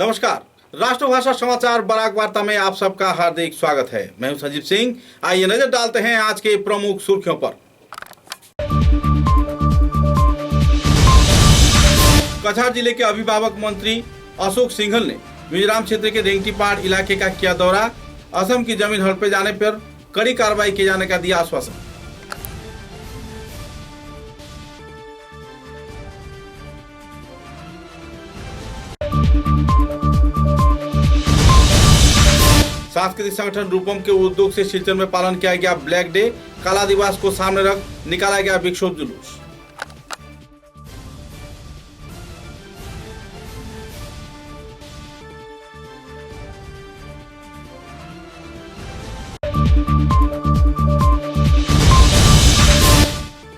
नमस्कार, राष्ट्रभाषा समाचार बराक वार्ता में आप सबका हार्दिक स्वागत है। मैं हूं संजीव सिंह। आइए नजर डालते हैं आज के प्रमुख सुर्खियों पर। कछार जिले के अभिभावक मंत्री अशोक सिंघल ने मिजोरम क्षेत्र के रेंगटीपाड़ इलाके का किया दौरा। असम की जमीन हड़पे जाने पर कड़ी कार्रवाई किए जाने का दिया आश्वासन। सांस्कृतिक संगठन रूपम के उद्योग से सिलचर में पालन किया गया ब्लैक डे। काला दिवस को सामने रख निकाला गया विक्षोभ जुलूस।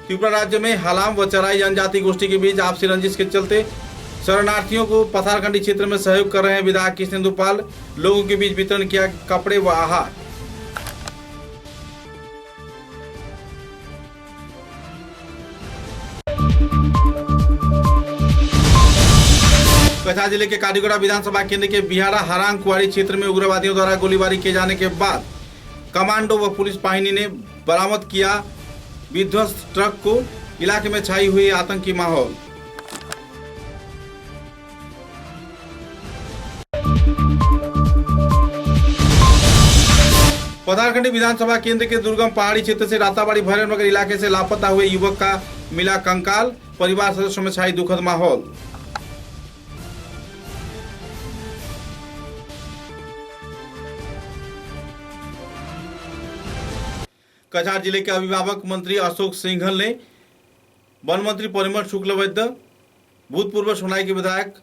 त्रिपुरा राज्य में हलाम व चराई जनजाति गोष्ठी के बीच आपसी रंजिश के चलते शरणार्थियों को पथारखंडी क्षेत्र में सहयोग कर रहे हैं विधायक कृष्णेंदु पाल। लोगों के बीच वितरण किया कपड़े व आहार। कछार जिले के काडीगोड़ा विधानसभा केंद्र के बिहारा हरांग कुआरी क्षेत्र में उग्रवादियों द्वारा गोलीबारी किए जाने के बाद कमांडो व पुलिस बाहिनी ने बरामद किया विध्वस्त ट्रक को। इलाके में छाई हुई आतंकी माहौल। पथारखंडी विधानसभा केंद्र के दुर्गम पहाड़ी क्षेत्र से राताबाड़ी भैरवनगर इलाके से लापता हुए युवक का मिला कंकाल। परिवार सदस्यों में छाई दुखद माहौल। कछार जिले के अभिभावक मंत्री अशोक सिंघल ने वन मंत्री परिमल शुक्लवैद्य, भूतपूर्व सोनाई के विधायक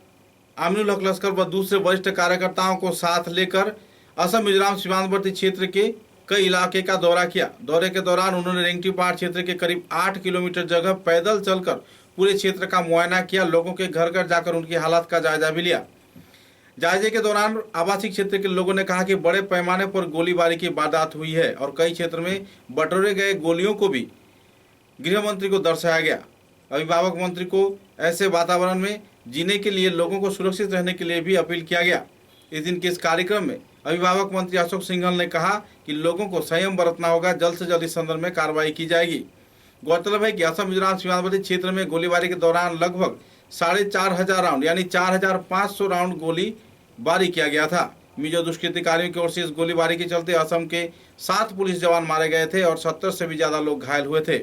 आमिनुल हक लस्कर व दूसरे वरिष्ठ कार्यकर्ताओं को साथ लेकर असम मिजोरम सीमांतवर्ती क्षेत्र के कई इलाके का दौरा किया। दौरे के दौरान उन्होंने रेंगटीपाड़ क्षेत्र के करीब 8 किलोमीटर जगह पैदल चलकर पूरे क्षेत्र का मुआयना किया। लोगों के घर घर जाकर उनकी हालात का जायजा भी लिया। जायजे के दौरान आवासीय क्षेत्र के लोगों ने कहा कि बड़े पैमाने पर गोलीबारी की वारदात हुई है और कई क्षेत्र में बटोरे गए गोलियों को भी गृह मंत्री को दर्शाया गया। अभिभावक मंत्री को ऐसे वातावरण में जीने के लिए लोगों को सुरक्षित रहने के लिए भी अपील किया गया। इस दिन के इस कार्यक्रम में अभिभावक मंत्री अशोक सिंघल ने कहा कि लोगों को संयम बरतना होगा। जल्द से जल्द इस संदर्भ में कार्रवाई की जाएगी। गौरतलब है कि असम मिजोरम सीमांतवर्ती क्षेत्र में गोलीबारी के दौरान लगभग 4,500 राउंड यानी 4,500 राउंड गोलीबारी किया गया था। मिजो दुष्कृतिकारियों की ओर से इस गोलीबारी के चलते असम के 7 पुलिस जवान मारे गए थे और 70 से भी ज्यादा लोग घायल हुए थे।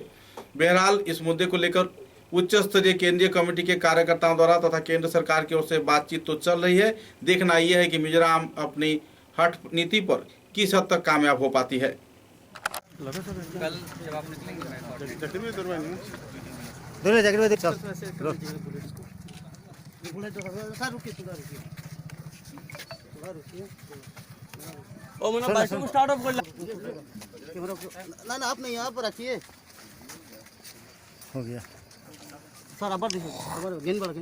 बहरहाल इस मुद्दे को लेकर उच्च स्तरीय केंद्रीय कमेटी के कार्यकर्ताओं द्वारा तथा केंद्र सरकार की ओर से बातचीत तो चल रही है। देखना यह है कि मिजोरम अपनी हठ नीति पर किस हद तक कामयाब हो पाती है। कल जब आप निकलेंगे ना आपने यहाँ पर रखिए। हो गया सर अब गेंद बड़ा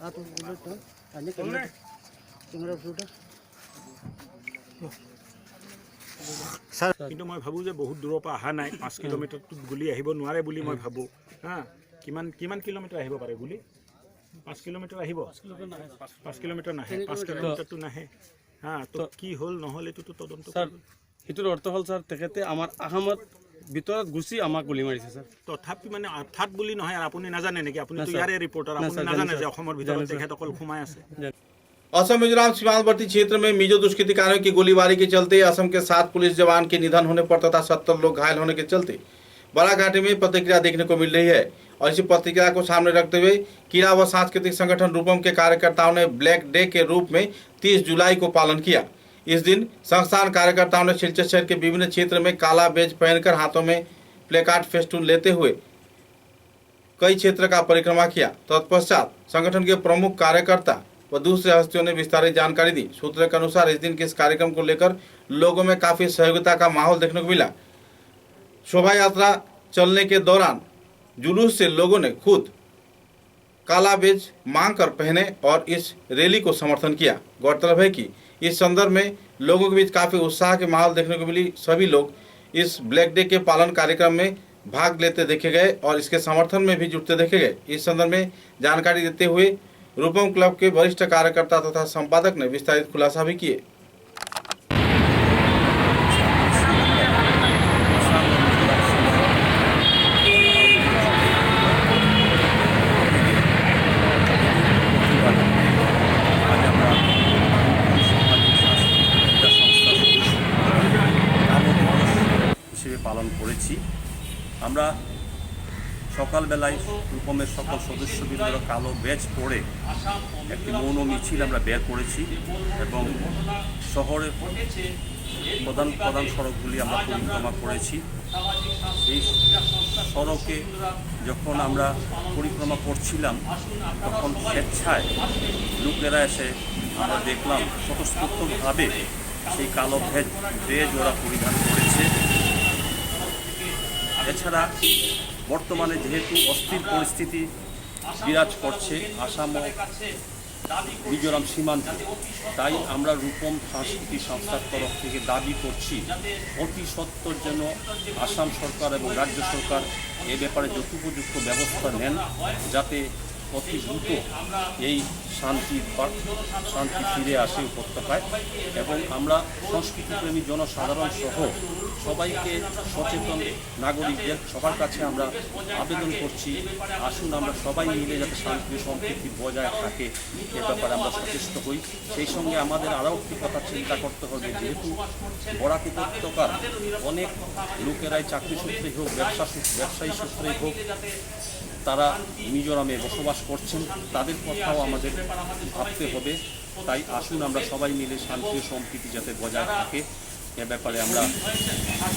आप कैमरा फोटो কিন্তু মই ভাবো যে বহুত দূৰৰ পৰা অহা নাই। 5 কিলোমিটাৰটো গুলি আহিব নোৱাৰে বুলি মই ভাবো। হা, কিমান কিলোমিটাৰ আহিব পাৰে গুলি? 5 কিলোমিটাৰ আহিব। 5 কিলোমিটাৰ নাহে। 5 কিলোমিটাৰটো নাহে। হা, তো কি হ'ল নহ'ল এইটোতো তদন্ত স্যার। এটোৰ অৰ্থ হ'ল স্যার তেখেতে আমাৰ আহমত ভিতৰত গুচি আমাক গুলি মাৰিছে স্যার। তথাপি মানে অৰ্থাৎ বুলি নহয়। আৰু আপুনি নাজানে নেকি? আপুনি তো ইয়াৰে ৰিপৰ্টাৰ। আপুনি নাজানে যে অসমৰ ভিতৰত তেখেত অকল সোমাই আছে। असम मिजोरम सीमांतवर्ती क्षेत्र में मिजो दुष्कृतिकारियों की गोलीबारी के चलते असम के 7 पुलिस जवान के निधन होने पर तथा 70 लोग घायल होने के चलते बराक घाटी में प्रतिक्रिया देखने को मिल रही है। और इसी प्रतिक्रिया को सामने रखते हुए क्रीड़ा व सांस्कृतिक संगठन रूपम के कार्यकर्ताओं ने ब्लैक डे के रूप में 30 जुलाई को पालन किया। इस दिन संस्थान कार्यकर्ताओं ने सिलचर शहर के विभिन्न क्षेत्र में काला बेज पहनकर हाथों में प्लेकार्ड फेस्टून लेते हुए कई क्षेत्र का परिक्रमा किया। तत्पश्चात संगठन के प्रमुख कार्यकर्ता व दूसरे हस्तियों ने विस्तारित जानकारी दी। सूत्रों के अनुसार इस दिन के इस कार्यक्रम को लेकर लोगों में काफी सहयोगिता का माहौल देखने को मिला। शोभा यात्रा चलने के दौरान जुलूस से लोगों ने खुद काला बेज मांग कर पहने और इस रैली को समर्थन किया। गौरतलब है कि इस संदर्भ में लोगों के बीच काफी उत्साह के माहौल देखने को मिली। सभी लोग इस ब्लैक डे के पालन कार्यक्रम में भाग लेते देखे गए और इसके समर्थन में भी जुटते देखे गए। इस संदर्भ में जानकारी देते हुए रूपम क्लब के वरिष्ठ कार्यकर्ता तथा संपादक ने विस्तारित खुलासा भी किए। হিসেবে পালন করেছি। আমরা সকালবেলায় রূপমের সকল সদস্যবৃন্দরা কালো ব্যাজ পরে একটি মৌন মিছিল আমরা বের করেছি এবং শহরের প্রধান প্রধান সড়কগুলি আমরা পরিক্রমা করেছি। এই সড়কে যখন আমরা পরিক্রমা করছিলাম তখন স্বেচ্ছায় লোকেরা এসে আমরা দেখলাম স্বতঃস্ফূর্তভাবে সেই কালো ব্যাজ ওরা পরিধান করেছে। এছাড়া বর্তমানে যেহেতু অস্থির পরিস্থিতি বিরাজ করছে আসাম ও মিজোরাম সীমান্তে, তাই আমরা রূপম সাংস্কৃতিক সংস্থার তরফ থেকে দাবি করছি অতি সত্বর যেন আসাম সরকার এবং রাজ্য সরকার এ ব্যাপারে যথোপযুক্ত ব্যবস্থা নেন, যাতে অতি দ্রুত এই শান্তি ফিরে আসে উপত্যকায়। এবং আমরা সংস্কৃতিপ্রেমী জনসাধারণ সহ সবাইকে সচেতন নাগরিকদের সবার কাছে আমরা আবেদন করছি, আসুন আমরা সবাই মিলে যাতে শান্তি সম্প্রীতি বজায় থাকে এ ব্যাপারে আমরা সচেষ্ট হই। সেই সঙ্গে আমাদের আরও একটি কথা চিন্তা করতে হবে, যেহেতু বরাক উপত্যকার অনেক লোকেরাই চাকরি সূত্রেই হোক ব্যবসায়ী সূত্রেই হোক তারা মিজোরামে বসবাস করছেন, তাদের কথাও আমাদের ভাবতে হবে। তাই আসুন আমরা সবাই মিলে শান্তি ও সম্প্রীতি যাতে বজায় থাকে এ ব্যাপারে আমরা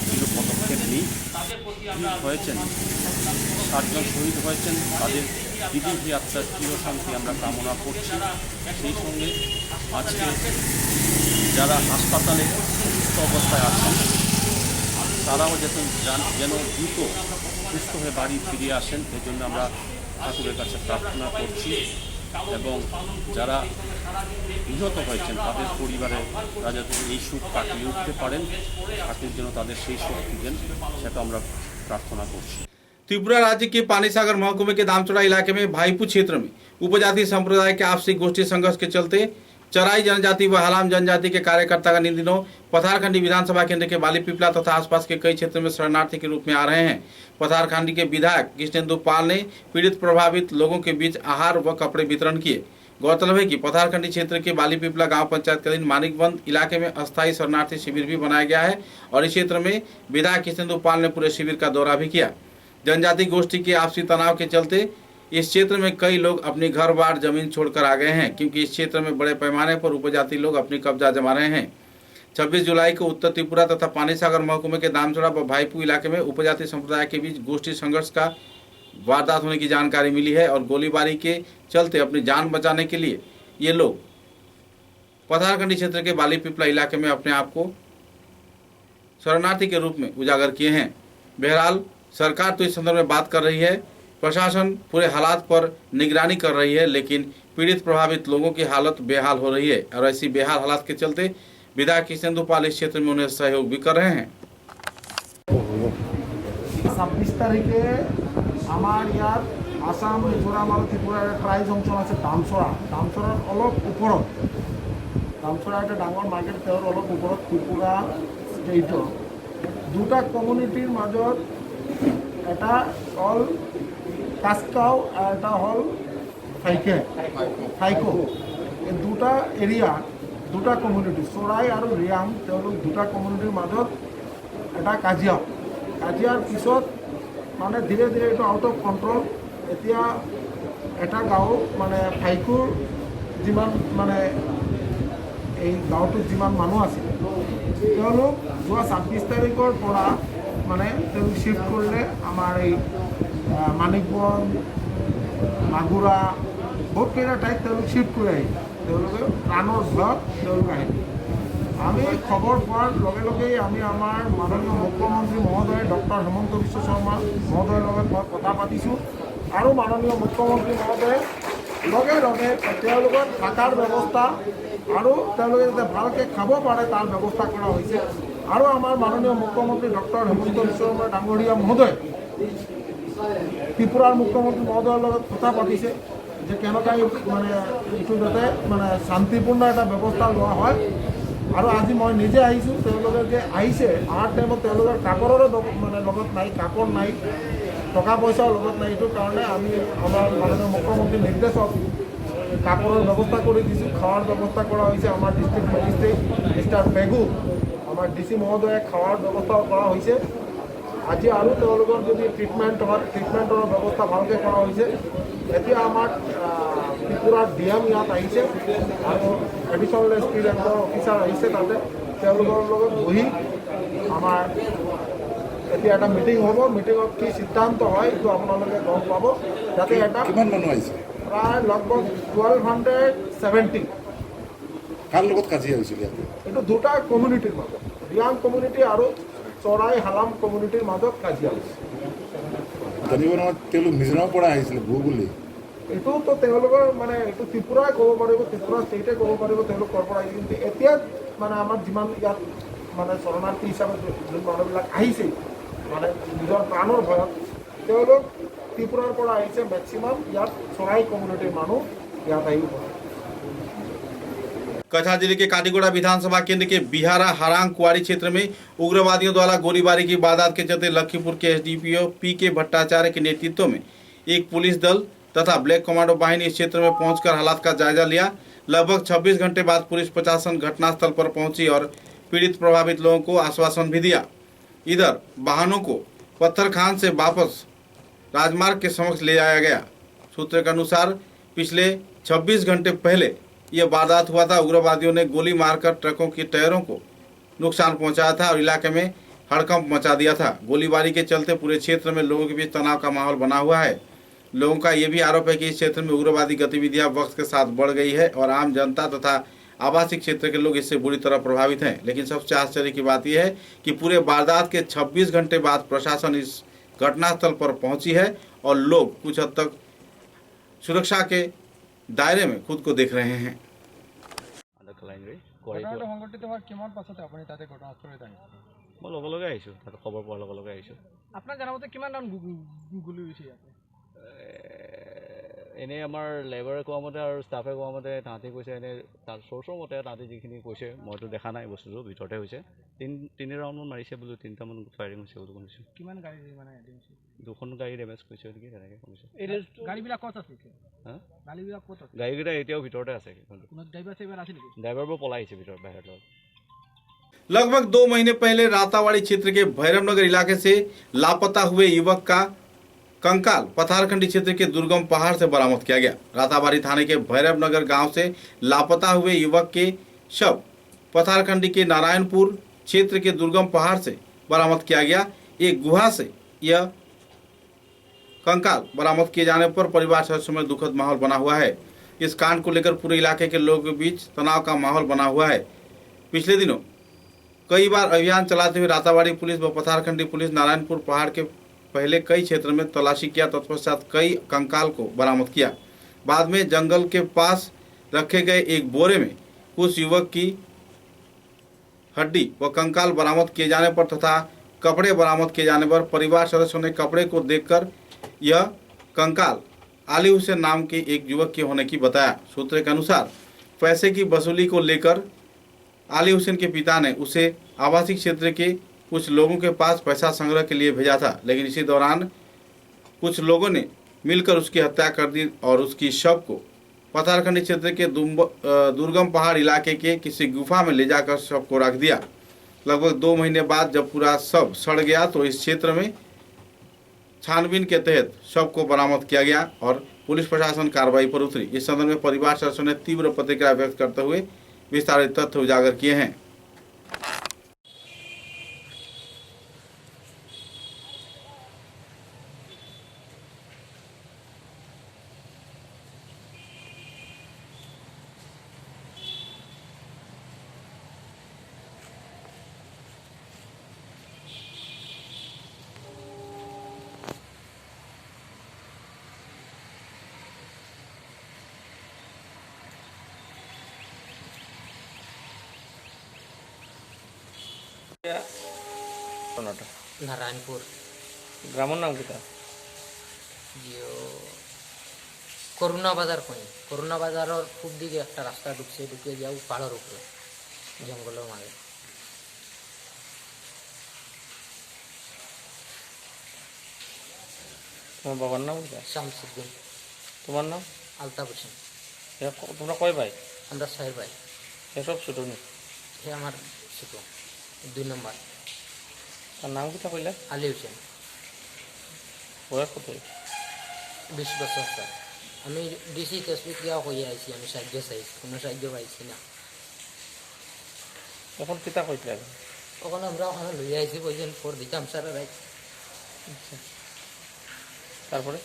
দৃঢ় পদক্ষেপ নিই। হয়েছেন 7 জন শহীদ হয়েছেন, তাদের বিদেহী আত্মার চিরশান্তি আমরা কামনা করছি। সেই সঙ্গে আজকে যারা হাসপাতালে সুস্থ অবস্থায় আছেন তারাও যেন দ্রুত সুস্থ হয়ে বাড়ি ফিরে আসেন, এজন্য আমরা ঠাকুরের কাছে প্রার্থনা করছি। এবং যারা নিহত হয়েছেন তাদের পরিবারে তারা যাতে এই সুখ কাটিয়ে উঠতে পারেন, ঠাকুর যেন তাদের সেই শক্তি দেন, সেটা আমরা प्रार्थना करছি। त्रिपुरा राज्य के पानीसागर महकुमे के दामचोड़ा इलाके में भाईपू क्षेत्र में उपजाति संप्रदाय के आपसी गोष्ठी संघर्ष के चलते चराई जनजाति व हलाम जनजाति के कार्यकर्ता इन दिनों पथारखंडी विधानसभा केंद्र के बाली पिपला तथा आसपास के कई क्षेत्रों में शरणार्थी के रूप में आ रहे हैं। पथारखंडी के विधायक कृष्णेंदु पाल ने पीड़ित प्रभावित लोगों के बीच आहार व कपड़े वितरण किए। गौरतलब है कि पथारखंडी क्षेत्र के बाली पिपला गांव पंचायत के अधीन मानिकबंद इलाके में अस्थायी शरणार्थी शिविर भी बनाया गया है और इस क्षेत्र में विधायक कृष्णेंदु पाल ने पूरे शिविर का दौरा भी किया। जनजाति गोष्ठी के आपसी तनाव के चलते इस क्षेत्र में कई लोग अपनी घर बार जमीन छोड़कर आ गए हैं, क्योंकि इस क्षेत्र में बड़े पैमाने पर उपजाति लोग अपनी कब्जा जमा रहे हैं। 26 जुलाई को उत्तर त्रिपुरा तथा पानीसागर महकुमे के दामचोड़ा व भाईपू इलाके में उपजाति संप्रदाय के बीच गोष्ठी संघर्ष का वारदात होने की जानकारी मिली है और गोलीबारी के चलते अपनी जान बचाने के लिए ये लोग पथारखंडी क्षेत्र के बाली पिपला इलाके में अपने आप को शरणार्थी के रूप में उजागर किए हैं। बहरहाल सरकार तो इस संदर्भ में बात कर रही है, प्रशासन पूरे हालात पर निगरानी कर रही है, लेकिन पीड़ित प्रभावित लोगों की हालत बेहाल हो रही है और ऐसी बेहाल हालात के चलते विधायक कृष्णेंदु पाल इस क्षेत्र में उन्हें सहयोग भी कर रहे हैं। 26 তারিখে আমার ইয়াত আসাম মিজোরাম আর ত্রিপুরার ট্রাইজ অঞ্চল আছে দামচড়ার অলপ ওপৰত দামচড়া একটা ডাঙৰ মাৰ্কেট তেওঁৰ অলপ ওপৰত ত্ৰিপুৰা ষ্টেটৰ দুটা কমিউনিটিৰ মাজত এটা হ'ল কাস্কাও আর এটা হল ফাইকো এই দুটা এরিয়া দুটা কমিউনিটি চৰাই আৰু ৰিয়াং তেওঁলোক দুটা কমিউনিটিৰ মাজত এটা কাজিয়াৰ পিছত মানে ধীৰে ধীৰে এইটো আউট অফ কণ্ট্ৰল। এতিয়া এটা গাঁও মানে ফাইকুৰ যিমান মানে এই গাঁওটোত যিমান মানুহ আছিল তেওঁলোক যোৱা 26 তাৰিখৰ পৰা মানে তেওঁলোক শিফ্ট কৰিলে আমাৰ এই মানিকবন্দ মাগুৰা বহুতকেইটা ঠাইত তেওঁলোক শিফ্ট কৰি আহিল। তেওঁলোকে প্ৰাণৰ ভয়ত তেওঁলোক আহিল। আমি খবৰ পোৱাৰ লগে লগেই আমি আমাৰ মাননীয় মুখ্যমন্ত্ৰী মহোদয় ডক্টৰ হেমন্ত বিশ্ব শৰ্মা মহোদয়ৰ লগত মই কথা পাতিছোঁ আৰু মাননীয় মুখ্যমন্ত্ৰী মহোদয়ে লগে লগে তেওঁলোকৰ থকাৰ ব্যৱস্থা আৰু তেওঁলোকে যাতে ভালকৈ খাব পাৰে তাৰ ব্যৱস্থা কৰা হৈছে। আৰু আমাৰ মাননীয় মুখ্যমন্ত্ৰী ডক্টৰ হেমন্ত বিশ্ব শৰ্মা ডাঙৰীয়া মহোদয় ত্ৰিপুৰাৰ মুখ্যমন্ত্ৰী মহোদয়ৰ লগত কথা পাতিছে যে কেনেকৈ মানে এইটো যাতে মানে শান্তিপূৰ্ণ এটা ব্যৱস্থা লোৱা হয়। আৰু আজি মই নিজে আহিছোঁ, তেওঁলোকে যে আহিছে অহাৰ টাইমত তেওঁলোকৰ কাপোৰৰো মানে লগত নাই, কাপোৰ নাই, টকা পইচাও লগত নাই। এইটো কাৰণে আমি আমাৰ মাননীয় মুখ্যমন্ত্ৰীৰ নিৰ্দেশক কাপোৰৰ ব্যৱস্থা কৰি দিছোঁ, খোৱাৰ ব্যৱস্থা কৰা হৈছে। আমাৰ ডিষ্ট্ৰিক্ট মেজিষ্ট্ৰেট মিষ্টাৰ পেগু, আমাৰ DC মহোদয়ে খোৱাৰ ব্যৱস্থাও কৰা হৈছে। আজি আৰু তেওঁলোকৰ যদি ট্ৰিটমেণ্টৰ ব্যৱস্থা ভালকৈ কৰা হৈছে। এতিয়া আমাৰ ত্ৰিপুৰাৰ DM ইয়াত আহিছে আৰু এডিশ্যনেল SP ৰেংকৰ অফিচাৰ আহিছে। তাতে তেওঁলোকৰ লগত বহি আমাৰ এতিয়া এটা মিটিং হ'ব। মিটিঙত কি সিদ্ধান্ত হয় এইটো আপোনালোকে গম পাব। যাতে এটা কিমান মানুহ আহিছে? প্ৰায় লগভগ 1270। কাৰ লগত কাজিয়া হৈছিল ইয়াতে? এইটো দুটা কমিউনিটিৰ মাজত, ৰিয়াং কমিউনিটি আৰু চৰাই হালাম কমিউনিটিৰ মাজত কাজিয়া হৈছে। জানিব নহয় তেওঁলোক মিজোৰামৰ পৰা আহিছিলে ভু বুলি। এইটোতো তেওঁলোকৰ মানে এইটো ত্ৰিপুৰাই ক'ব পাৰিব, ত্ৰিপুৰা ষ্টেটে ক'ব পাৰিব তেওঁলোক ক'ৰ পৰা আহিছে। কিন্তু এতিয়া মানে আমাৰ যিমান ইয়াত মানে শৰণাৰ্থী হিচাপে যোন মানুহবিলাক আহিছে মানে নিজৰ প্ৰাণৰ ভয়ত, তেওঁলোক ত্ৰিপুৰাৰ পৰা আহিছে। মেক্সিমাম ইয়াত চৰাই কমিউনিটিৰ মানুহ ইয়াত আহিব পাৰে। कछार जिले के काटीगोड़ा विधानसभा केंद्र के बिहारा हरांग कुआरी क्षेत्र में उग्रवादियों द्वारा गोलीबारी की वारदात के चलते लखीमपुर के SDPO PK भट्टाचार्य के नेतृत्व में एक पुलिस दल तथा ब्लैक कमांडो बाहिनी इस क्षेत्र में पहुंचकर हालात का जायजा लिया। लगभग 26 घंटे बाद पुलिस प्रशासन घटनास्थल पर पहुंची और पीड़ित प्रभावित लोगों को आश्वासन भी दिया। इधर वाहनों को पत्थरखान से वापस राजमार्ग के समक्ष ले जाया गया। सूत्र के अनुसार पिछले 26 घंटे पहले यह वारदात हुआ था। उग्रवादियों ने गोली मारकर ट्रकों के टायरों को नुकसान पहुंचाया था और इलाके में हड़कंप मचा दिया था। गोलीबारी के चलते पूरे क्षेत्र में लोगों के बीच तनाव का माहौल बना हुआ है। लोगों का यह भी आरोप है कि इस क्षेत्र में उग्रवादी गतिविधियां वक्त के साथ बढ़ गई है और आम जनता तथा आवासीय क्षेत्र के लोग इससे बुरी तरह प्रभावित हैं। लेकिन सबसे आश्चर्य की बात यह है कि पूरे वारदात के 26 घंटे बाद प्रशासन इस घटनास्थल पर पहुंची है और लोग कुछ हद तक सुरक्षा के दायरे में खुद को देख रहे हैं। সংঘটিত হোৱাৰ কিমান পাছতে আপুনি তাতে ঘটনাস্থলীত আহিছে? মই লগে লগে আহিছোঁ, তাতে খবৰ পোৱাৰ লগে লগে আহিছোঁ। আপোনাৰ জনামতে কিমান মান গুলি হৈছে ইয়াতে? এনেই আমাৰ লেবাৰে কোৱা মতে আৰু ষ্টাফে কোৱা মতে তাহাঁতি কৈছে, এনেই তাৰ চ'ৰ্চৰ মতে তাহাঁতি যিখিনি কৈছে, মইতো দেখা নাই বস্তুটো, ভিতৰতে হৈছে। তিনি ৰাউণ্ডমান মাৰিছে বোলো, 3টামান ফায়াৰিং হৈছে বুলি শুনিছোঁ। কিমান গাড়ী মানে দুখন গাড়ী ডেমেজ কৰিছে নেকি তেনেকৈ শুনিছোঁ। গাড়ীবিলাক ক'ত আছে? গাড়ীবিলাক ক'ত আছে? গাড়ীকেইটা এতিয়াও ভিতৰতে আছে। ড্ৰাইভাৰ আছে নেকি? ড্ৰাইভাৰবোৰ পলাই আহিছে ভিতৰত বাহিৰত। लगभग 2 महीने पहले रातावाड़ी क्षेत्र के भैरवनगर इलाके से लापता हुए युवक का कंकाल पथारखंडी क्षेत्र के दुर्गम पहाड़ से बरामद किया गया। रातावाड़ी थाने के भैरवनगर गांव से लापता हुए युवक के शव पथारखंडी के नारायणपुर क्षेत्र के दुर्गम पहाड़ से बरामद किया गया। एक गुहा से यह कंकाल बरामद किए जाने पर परिवार सदस्यों में दुखद माहौल बना हुआ है। इस कांड को लेकर पूरे इलाके के लोगों के बीच तनाव का माहौल बना हुआ है। पिछले दिनों कई बार अभियान चलाते हुए रातावाड़ी पुलिस व पथारखंडी पुलिस नारायणपुर पहाड़ के पहले कई क्षेत्र में तलाशी किया, तत्पश्चात कई कंकाल को बरामद किया। बाद में जंगल के पास रखे गए एक बोरे में कुछ युवक की हड्डी व कंकाल बरामद किए जाने पर तथा कपड़े बरामद किए जाने पर परिवार सदस्यों ने कपड़े को देखकर यह कंकाल आली हुसैन नाम के एक युवक के होने की बताया। सूत्र के अनुसार पैसे की वसूली को लेकर आली हुसैन के पिता ने उसे आवासीय क्षेत्र के कुछ लोगों के पास पैसा संग्रह के लिए भेजा था, लेकिन इसी दौरान कुछ लोगों ने मिलकर उसकी हत्या कर दी और उसकी शव को पथारखंडी क्षेत्र के दुर्गम पहाड़ इलाके के किसी गुफा में ले जाकर शव को रख दिया। लगभग 2 महीने बाद जब पूरा शव सड़ गया तो इस क्षेत्र में छानबीन के तहत शव को बरामद किया गया और पुलिस प्रशासन कार्रवाई पर उतरी। इस संदर्भ में परिवार सदस्यों ने तीव्र प्रतिक्रिया व्यक्त करते हुए विस्तारित तथ्य उजागर किए हैं। নারায়ণপুর গ্রামের নাম কোথা? জিও করুণা বাজার কই করুণা বাজারের পূব দিকে একটা রাস্তা ঢুকছে, ঢুকে যাও পাহাড়ের উপরে জঙ্গলের মাঝে। তোমার বাবার নাম কি? শামসুদ্দিন। তোমার নাম? আলতাফ হোসেন। তোমরা কয় ভাই? আমরা 6 ভাই। এসব ছোট নি? সে আমার ছোট 2 নম্বর। তার নাম কিটা কইলা? আলী হোসেন। বয়স কত? 20 বছর স্যার। আমি ডিসি তসবিক দেওয়া হয়ে আইছি, আমি সাহায্য চাইছি, কোনো সাহায্য পাইছি না। এখন কিতা কইতে লাগে? ওখানে আমরা ওখানে লই আইছি, বলছেন পর দিতাম স্যার রাইট। তারপরে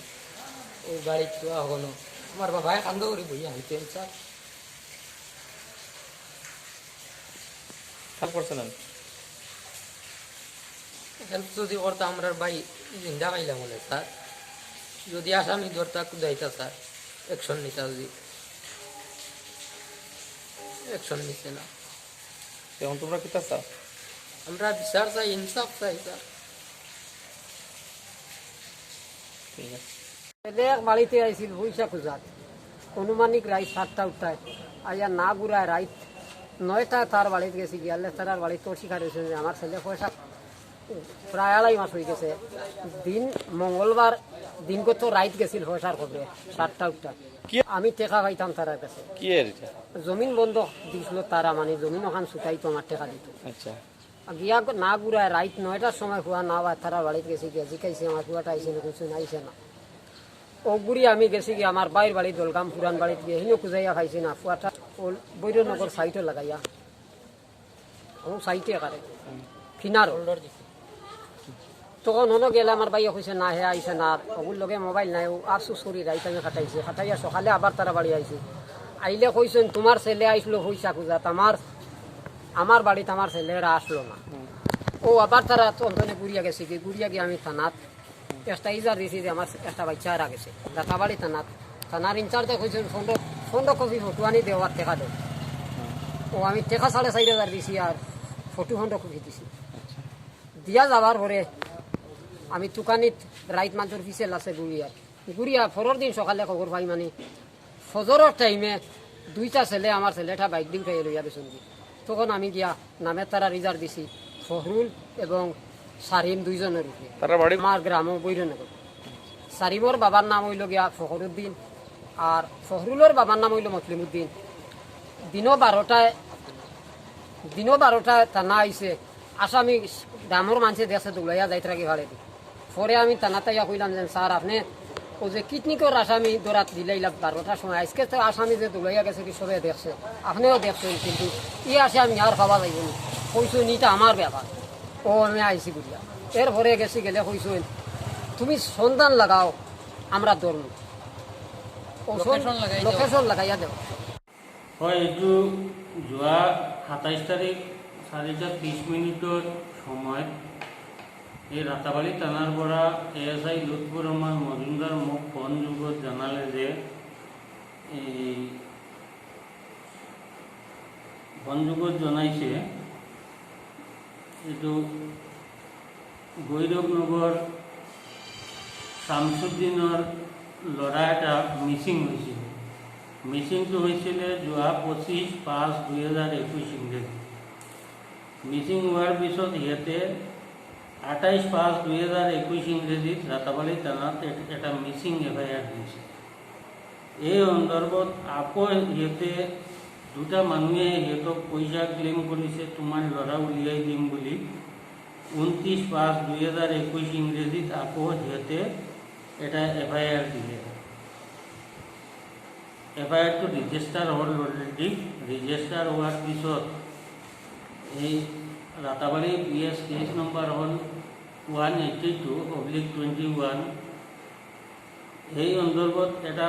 ও গাড়ি তো এখনো আমার বাবাই কান্দ করে বই আইতেন স্যার। হেল্প করছেন? হেল্প যদি করতাম আমরা ভাই জিন্দা পাইলাম বলে স্যার। যদি আসামি ধরতা কুদাইতা স্যার, অ্যাকশন নিতা, যদি অ্যাকশন নিতে না। এখন তোমরা কিতা চাও? আমরা বিচার চাই, ইনসাফ চাই স্যার। ঠিক আছে। এক বাড়িতে আইছিল পয়সা খোঁজাত, অনুমানিক রাইত 7টা উঠায় আইয়া না ঘুরায় রাইত 9টা তার বাড়িতে গেছি, গিয়ালে তার বাড়িতে তোর শিকার হয়েছে যে আমার ছেলে পয়সা প্রায় 2.5 মাস হয়ে গেছে। দিন মঙ্গলবার দিন কত রাইত গেছিল পয়সার খবরে 7টা উঠায়। আমি টেকা পাইতাম তার কাছে। কি এর এটা? জমিন বন্ধ দিছিল তারা, মানে জমিন ওখান ছুটাইতো, আমার টেকা দিত। আচ্ছা। গিয়া না ঘুরায় রাইত 9টার সময় হুয়া না বা তারা বাড়িতে গেছি, গিয়া জিকাইছে আমার হুয়াটা আইসে না, কিছু আইসে না। ও ঘুরি আমি গেছি গিয়ে আমার বাইর বাড়ি দলগাম পুরান বাড়িতে গিয়ে হিনো খুঁজাইয়া খাইছি না, ফুয়াটা ও বৈরনগর সাইটে লাগাইয়া ও সাইটে কারে ফিনার। তখন হনো গেলে আমার বাইয়া কইছে না হে আইসে না, ওগুর লগে মোবাইল নাই, ও আফসোস করি রাইত আমি খাটাইছে, খাটাইয়া সকালে আবার তারা বাড়ি আইছে। আইলে কইছেন তোমার ছেলে আইসলো পয়সা খুঁজাত, আমার বাড়িতে আমার ছেলেরা আসলো না। ও আবার তারা অন্তনে গুড়িয়া গেছে, কি গুড়িয়া গিয়ে আমি থানাত একটা ইজার দিয়েছি যে আমার একটা বাচ্চা হারা গেছে, দাতাবাড়ি থানার ইনচার্জে কইছেন 15 কপি ফটো আনি দেওয়ার টেকা দেব। ও আমি টেকা 4,500 দিছি আর ফটো 15 কপি দিছি। দিয়া যাবার পরে আমি দোকানিত রাইত মাত্র পিছে আছে গুড়িয়া পরের দিন সকালে খবর পাই, মানে ফজরের টাইমে 2টা ছেলে আমার ছেলেটা বাইক দিয়ে উঠাই লইয়া গেছেন। তখন আমি গিয়া নামের তারা রিজার্ভ দিছি ফহরুল এবং সারিম 2 জনের উপরে। আমার গ্রাম বৈরনগর। সারিমর বাবার নাম হইল গিয়া ফখরুদ্দিন আর ফখরুলের বাবার নাম হইল মসলিমউদ্দিন। দিনও 12টায় থানা আইসে, আসামি দামর মানুষে দেখছে দৌড়াইয়া যাই থাকি ভাড়ে। পরে আমি থানাতাইয়া কইলাম যে স্যার আপনি ও যে কিডনিকর আসামি দৌড়াত দিলাইলাম 12টার সময়, আজকে তো আসামি যে দৌড়াইয়া গেছে কি সবে দেখছে, আপনিও দেখছেন, কিন্তু ই আসে আমি আর খাওয়া যাইব না, কইসুন এটা আমার ব্যাপার। ও আমি আইসি বুঝিয়া এরপরে গেছি, গেলে কইসুন তুমি সন্ধান লাগাও আমরা ধরব, লোকেশন লাগাইয়া দেব। হয় এইটো যোৱা 27 তাৰিখ 4:30 সময় এই ৰাতাবাৰী থানাৰ পৰা ASI লুৎফুৰ ৰহমান মজুমদাৰ মোক ফোন যোগত জনালে যে ফোন যোগত জনাইছে এইটো গৈৰৱনগৰ শামসুদ্দিনৰ ল'ৰা এটা মিচিং হৈছিল। মিচিংটো হৈছিলে যোৱা 25/5/2021 ইংৰাজী। মিচিং হোৱাৰ পিছত সিহঁতে 28/5/2021 ইংৰাজীত ৰাতাবাৰী থানাত এটা মিচিং FIR দিছে। এই সন্দৰ্ভত আকৌ সিহঁতে 2টা মানুহে সিহঁতক পইচা ক্লেইম কৰিছে, তোমাৰ ল'ৰা উলিয়াই দিম বুলি। 29/5/2021 ইংৰাজীত আকৌ সিহঁতে এটা FIR দিলে। FIRটো ৰেজিষ্টাৰ হ'ল অলৰেডি। ৰেজিষ্টাৰ হোৱাৰ পিছত এই ৰাতাবাৰী PS কেছ নম্বৰ হ'ল 182/21। এই সন্দৰ্ভত এটা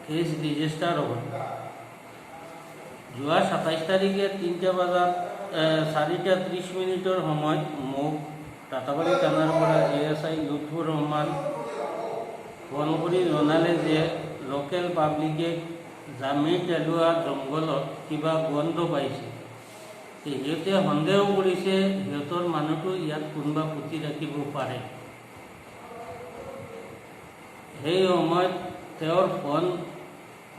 কেছ ৰেজিষ্টাৰ হ'ল। যোৱা 27 তাৰিখে 4:30 সময়ত মোক ৰাতাবাৰী থানাৰ পৰা ASI লুৎফুৰ ৰহমান ফোন কৰি জনালে যে লোকেল পাব্লিকে জামি তেলোৱা জংঘলত কিবা গন্ধ পাইছে। সিহঁতে সন্দেহ কৰিছে সিহঁতৰ মানুহটো ইয়াত কোনোবা পুতি ৰাখিব পাৰে। সেই সময়ত তেওঁৰ ফোন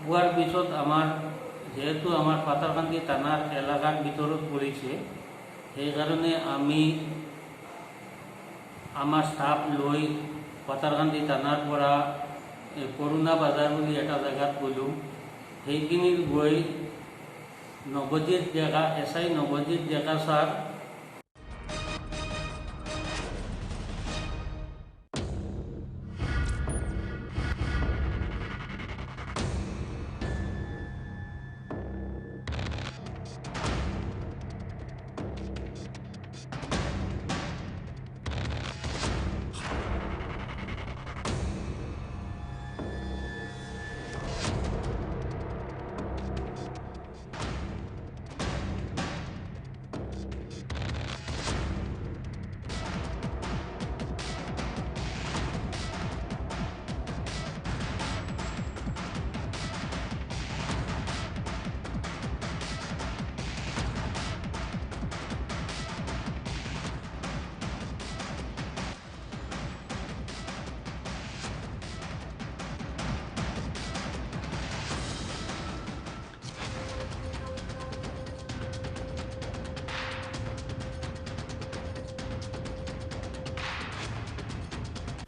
পোৱাৰ পিছত আমাৰ যেহেতু আমাৰ পাতাৰকান্দি থানাৰ এলেকাৰ ভিতৰত পৰিছে, সেইকাৰণে আমি আমাৰ ষ্টাফ লৈ পাতাৰকান্দি থানাৰ পৰা কৰোণা বাজাৰ বুলি এটা জেগাত গ'লোঁ। সেইখিনিত গৈ নৱজিৎ ডেকা SI নৱজিৎ ডেকা ছাৰ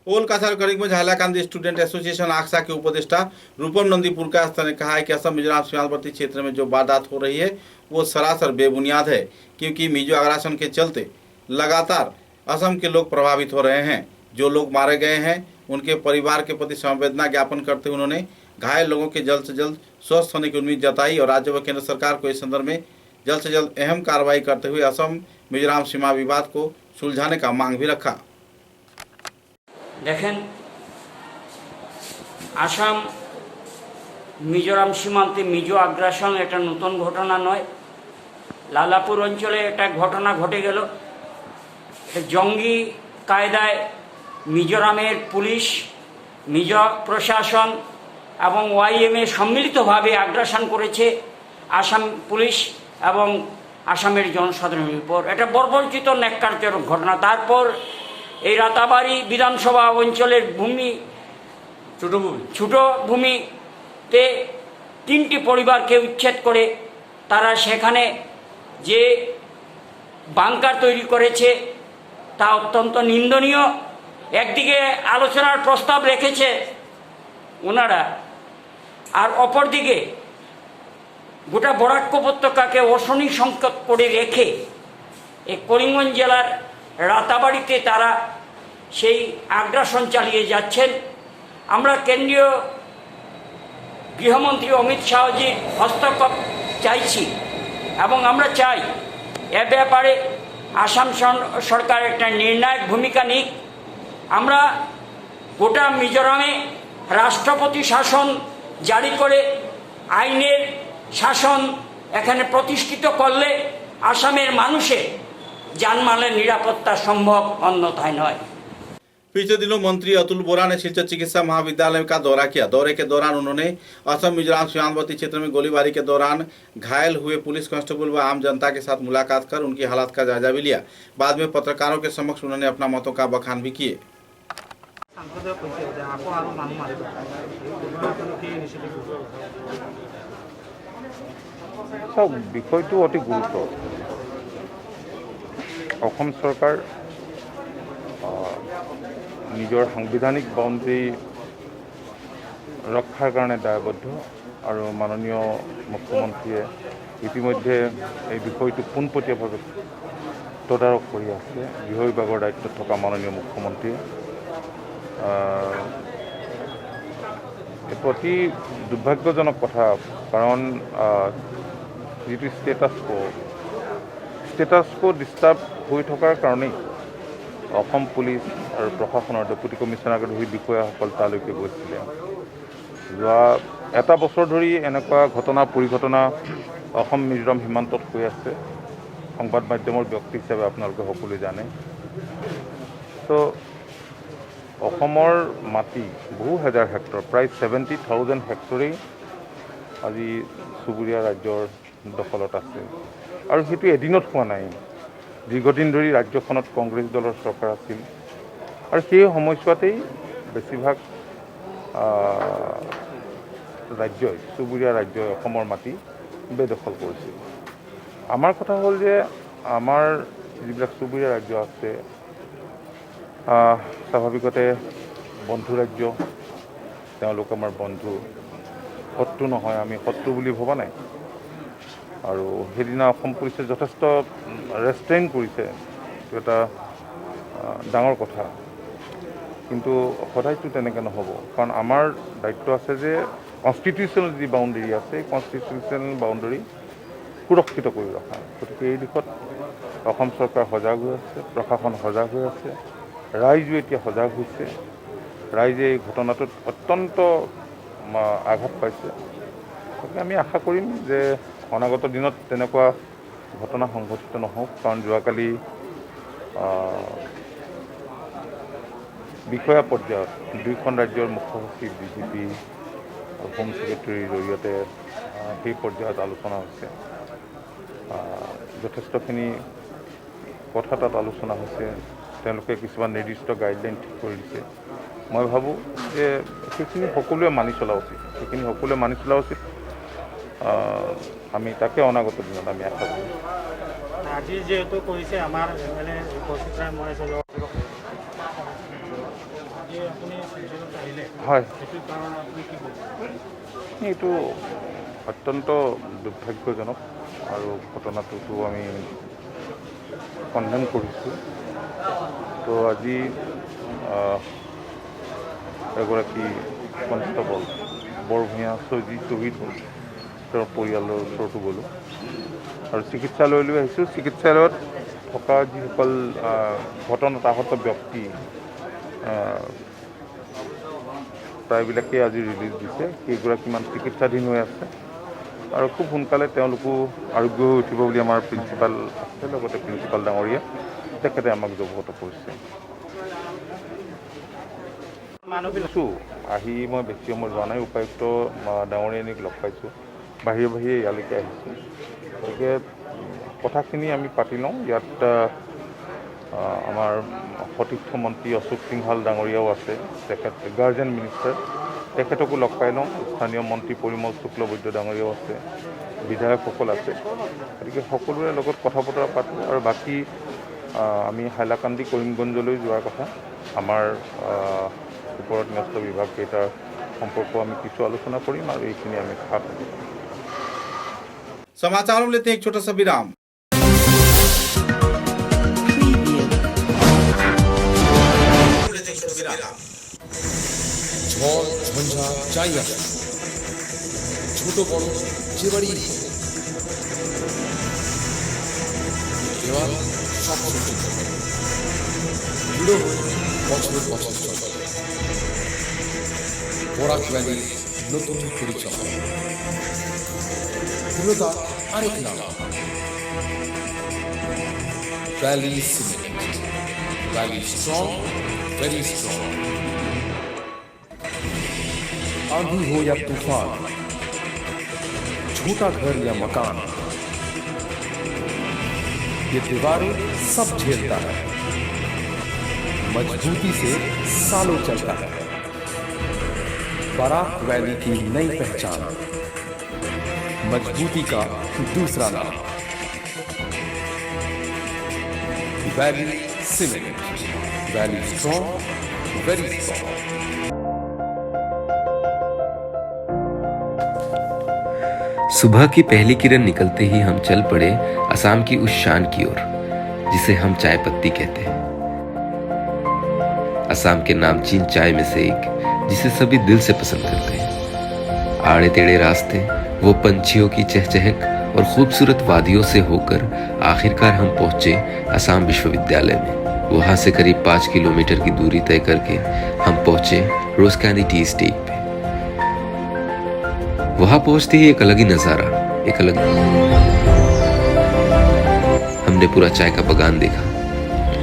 ओल काछार करीबगंज हाइलाकांदी स्टूडेंट एसोसिएशन आक्सा के उपदेष्टा रूपम नंदीपुर ने कहा है कि असम मिजोरम सीमावर्ती क्षेत्र में जो वारदात हो रही है वो सरासर बेबुनियाद है, क्योंकि मिजो आग्रासन के चलते लगातार असम के लोग प्रभावित हो रहे हैं। जो लोग मारे गए हैं उनके परिवार के प्रति संवेदना ज्ञापन करते हुए उन्होंने घायल लोगों के जल्द से जल्द स्वस्थ होने की उम्मीद जताई और राज्य व केंद्र सरकार को इस संदर्भ में जल्द से जल्द अहम कार्रवाई करते हुए असम मिजोरम सीमा विवाद को सुलझाने का मांग भी रखा। देखें आसाम मिजोरम सीमांते मिजो आग्रासन एक नतून घटना नय। लालापुर अंचले एक घटना घटे गेल। जंगी कायदाय मिजोरामेर पुलिस मिजो प्रशासन एवं YMA सम्मिलितभावे आग्रासन करेছে आसाम पुलिस एवं आसामेर जनसाधारणের উপর। এটা বর্বরচিত ন্যাক্কারজনক ঘটনা। তারপর এই রাতাবাড়ি বিধানসভা অঞ্চলের ভূমি ছোট ভূমিতে 3টি পরিবারকে উচ্ছেদ করে তারা সেখানে যে বাংকার তৈরি করেছে তা অত্যন্ত নিন্দনীয়। একদিকে আলোচনার প্রস্তাব রেখেছে ওনারা, আর অপরদিকে গোটা বরাক উপত্যকাকে অশনি সংকেত করে রেখে এই করিমগঞ্জ জেলার রাতাবাড়িতে তারা সেই আগ্রাসন চালিয়ে যাচ্ছেন। আমরা কেন্দ্রীয় গৃহমন্ত্রী অমিত শাহজির হস্তক্ষেপ চাইছি এবং আমরা চাই এ ব্যাপারে আসাম সরকার একটা নির্ণায়ক ভূমিকা নিক। আমরা গোটা মিজোরামে রাষ্ট্রপতি শাসন জারি করে আইনের শাসন এখানে প্রতিষ্ঠিত করলে আসামের মানুষের जानमालेर निरापत्ता संभव, अन्यथाय नय। पिछले दिनों मंत्री अतुल बोरा ने सिलचर चिकित्सा महाविद्यालय का दौरा किया। दौरे के दौरान उन्होंने असम मिजोरम सीमावर्ती क्षेत्र में गोलीबारी के दौरान घायल हुए पुलिस कांस्टेबल व आम जनता के साथ मुलाकात कर उनकी हालत का जायजा भी लिया। बाद में पत्रकारों के समक्ष उन्होंने अपना मतों का बखान भी किए। বিষয়টো অতি গুৰুত্ব। অসম চৰকাৰ নিজৰ সাংবিধানিক বাউণ্ডেৰী ৰক্ষাৰ কাৰণে দায়বদ্ধ আৰু মাননীয় মুখ্যমন্ত্ৰীয়ে ইতিমধ্যে এই বিষয়টো পোনপটীয়াভাৱে তদাৰক কৰি আছে। গৃহ বিভাগৰ দায়িত্বত থকা মাননীয় মুখ্যমন্ত্ৰীয়ে অতি দুৰ্ভাগ্যজনক কথা, কাৰণ যিটো ষ্টেটাছ কো ডিষ্টাৰ্ব হৈ থকাৰ কাৰণেই অসম পুলিচ আৰু প্ৰশাসনৰ ডেপুটি কমিশ্যনাৰকে ধৰি বিষয়াসকল তালৈকে গৈছিলে। যোৱা এটা বছৰ ধৰি এনেকুৱা ঘটনা পৰিঘটনা অসম মিজোৰাম সীমান্তত হৈ আছে। সংবাদ মাধ্যমৰ ব্যক্তি হিচাপে আপোনালোকে সকলোৱে জানে। তো অসমৰ মাটি বহু হাজাৰ হেক্টৰ, প্ৰায় 70,000 হেক্টৰেই আজি চুবুৰীয়া ৰাজ্যৰ দখলত আছে আৰু সেইটো এদিনত হোৱা নাই। দীৰ্ঘদিন ধৰি ৰাজ্যখনত কংগ্ৰেছ দলৰ চৰকাৰ আছিল আৰু সেই সময়ছোৱাতেই বেছিভাগ ৰাজ্যই চুবুৰীয়া ৰাজ্যই অসমৰ মাটি বেদখল কৰিছিল। আমাৰ কথা হ'ল যে আমাৰ যিবিলাক চুবুৰীয়া ৰাজ্য আছে স্বাভাৱিকতে বন্ধু ৰাজ্য, তেওঁলোক আমাৰ বন্ধু, শত্ৰু নহয়, আমি শত্ৰু বুলি ভবা নাই। আৰু সেইদিনা অসম পুলিচে যথেষ্ট ৰেষ্ট্ৰেইন কৰিছে, এইটো এটা ডাঙৰ কথা। কিন্তু সদায়তো তেনেকৈ নহ'ব, কাৰণ আমাৰ দায়িত্ব আছে যে কনষ্টিটিউশ্যনেল যি বাউণ্ডেৰী আছে, কনষ্টিটিউশ্যনেল বাউণ্ডেৰী সুৰক্ষিত কৰি ৰখা। গতিকে এই দিশত অসম চৰকাৰ সজাগ হৈ আছে, প্ৰশাসন সজাগ হৈ আছে, ৰাইজো এতিয়া সজাগ হৈছে। ৰাইজে এই ঘটনাটোত অত্যন্ত আঘাত পাইছে। গতিকে আমি আশা কৰিম যে অনাগত দিনত তেনেকুৱা ঘটনা সংঘটিত নহওক, কাৰণ যোৱাকালি বিষয়া পৰ্যায়ত দুয়োখন ৰাজ্যৰ মুখ্য সচিব, DGP, হোম ছেক্ৰেটাৰীৰ জৰিয়তে সেই পৰ্যায়ত আলোচনা হৈছে। যথেষ্টখিনি কথা তাত আলোচনা হৈছে, তেওঁলোকে কিছুমান নিৰ্দিষ্ট গাইডলাইন ঠিক কৰি দিছে। মই ভাবোঁ যে সেইখিনি সকলোৱে মানি চলা উচিত, আমি তাকে অনাগত দিনত আমি আশা কৰোঁ। আজি যেহেতু কৈছে আমাৰ MLA হয়, এইটো অত্যন্ত দুৰ্ভাগ্যজনক আৰু ঘটনাটোতো আমি কণ্ডেম কৰিছোঁ। তো আজি এগৰাকী কনষ্টেবল বৰভূঞা শ্বহীদ হ'ল, তেওঁৰ পৰিয়ালৰ ওচৰতো গ'লোঁ আৰু চিকিৎসালয়লৈ আহিছোঁ। চিকিৎসালয়ত থকা যিসকল ঘটনাত আহত ব্যক্তি প্ৰায়বিলাকেই আজি ৰিলিজ দিছে, কেইগৰাকীমান চিকিৎসাধীন হৈ আছে আৰু খুব সোনকালে তেওঁলোকো আৰোগ্য হৈ উঠিব বুলি আমাৰ প্ৰিন্সিপাল আছে, লগতে প্ৰিন্সিপাল ডাঙৰীয়া তেখেতে আমাক অৱগত কৰিছে। আহি মই বেছি সময় যোৱা নাই, উপায়ুক্ত ডাঙৰীয়ানীক লগ পাইছোঁ, বাহিৰে ইয়ালৈকে আহিছোঁ। গতিকে কথাখিনি আমি পাতি লওঁ। ইয়াত আমাৰ সতীৰ্থ মন্ত্ৰী অশোক সিংহাল ডাঙৰীয়াও আছে, তেখেত গাৰ্জেন মিনিষ্টাৰ, তেখেতকো লগ পাই লওঁ। স্থানীয় মন্ত্ৰী পৰিমল শুক্লবৈদ্য ডাঙৰীয়াও আছে, বিধায়কসকল আছে। গতিকে সকলোৰে লগত কথা বতৰা পাতোঁ আৰু বাকী আমি হাইলাকান্দি কৰিমগঞ্জলৈ যোৱাৰ কথা, আমাৰ ওপৰত ন্যস্ত বিভাগকেইটাৰ সম্পৰ্ক আমি কিছু আলোচনা কৰিম আৰু এইখিনি আমি খাপ समाचारों में लेते हैं एक छोटा सा विराम। ঝড় ঝঞ্ঝা যাই আসে, ছোট বড় যে বাড়ি দেওয়াল সব দৃঢ় বছর চলে। বরাক ভ্যালি নতুন পরিচয়, দৃঢ়তা আরেক নাম valley cement. Valley strong, very strong. आंधी हो या तूफान, छोटा घर या मकान, ये दीवारें सब झेलता है, मजबूती से सालों चलता है। बराक वैली की नई पहचान, मजबूती का दूसरा नाम valley cement. Valley strong, very strong. सुबह की पहली किरण निकलते ही हम चल पड़े असम की उस शान की ओर जिसे हम चाय पत्ती कहते हैं। असम के नामचीन चाय में से एक जिसे सभी दिल से पसंद करते हैं। आड़े टेढ़े रास्ते, वो पंछियों की चहचहक और खूबसूरत वादियों से होकर आखिरकार हम पहुंचे असम विश्वविद्यालय में। वहां से करीब 5 किलोमीटर की दूरी तय करके हम पहुंचे रोज कैंडी टी एस्टेट पे। वहां पहुंचते ही एक अलग ही नजारा, एक अलग हमने पूरा चाय का बागान देखा।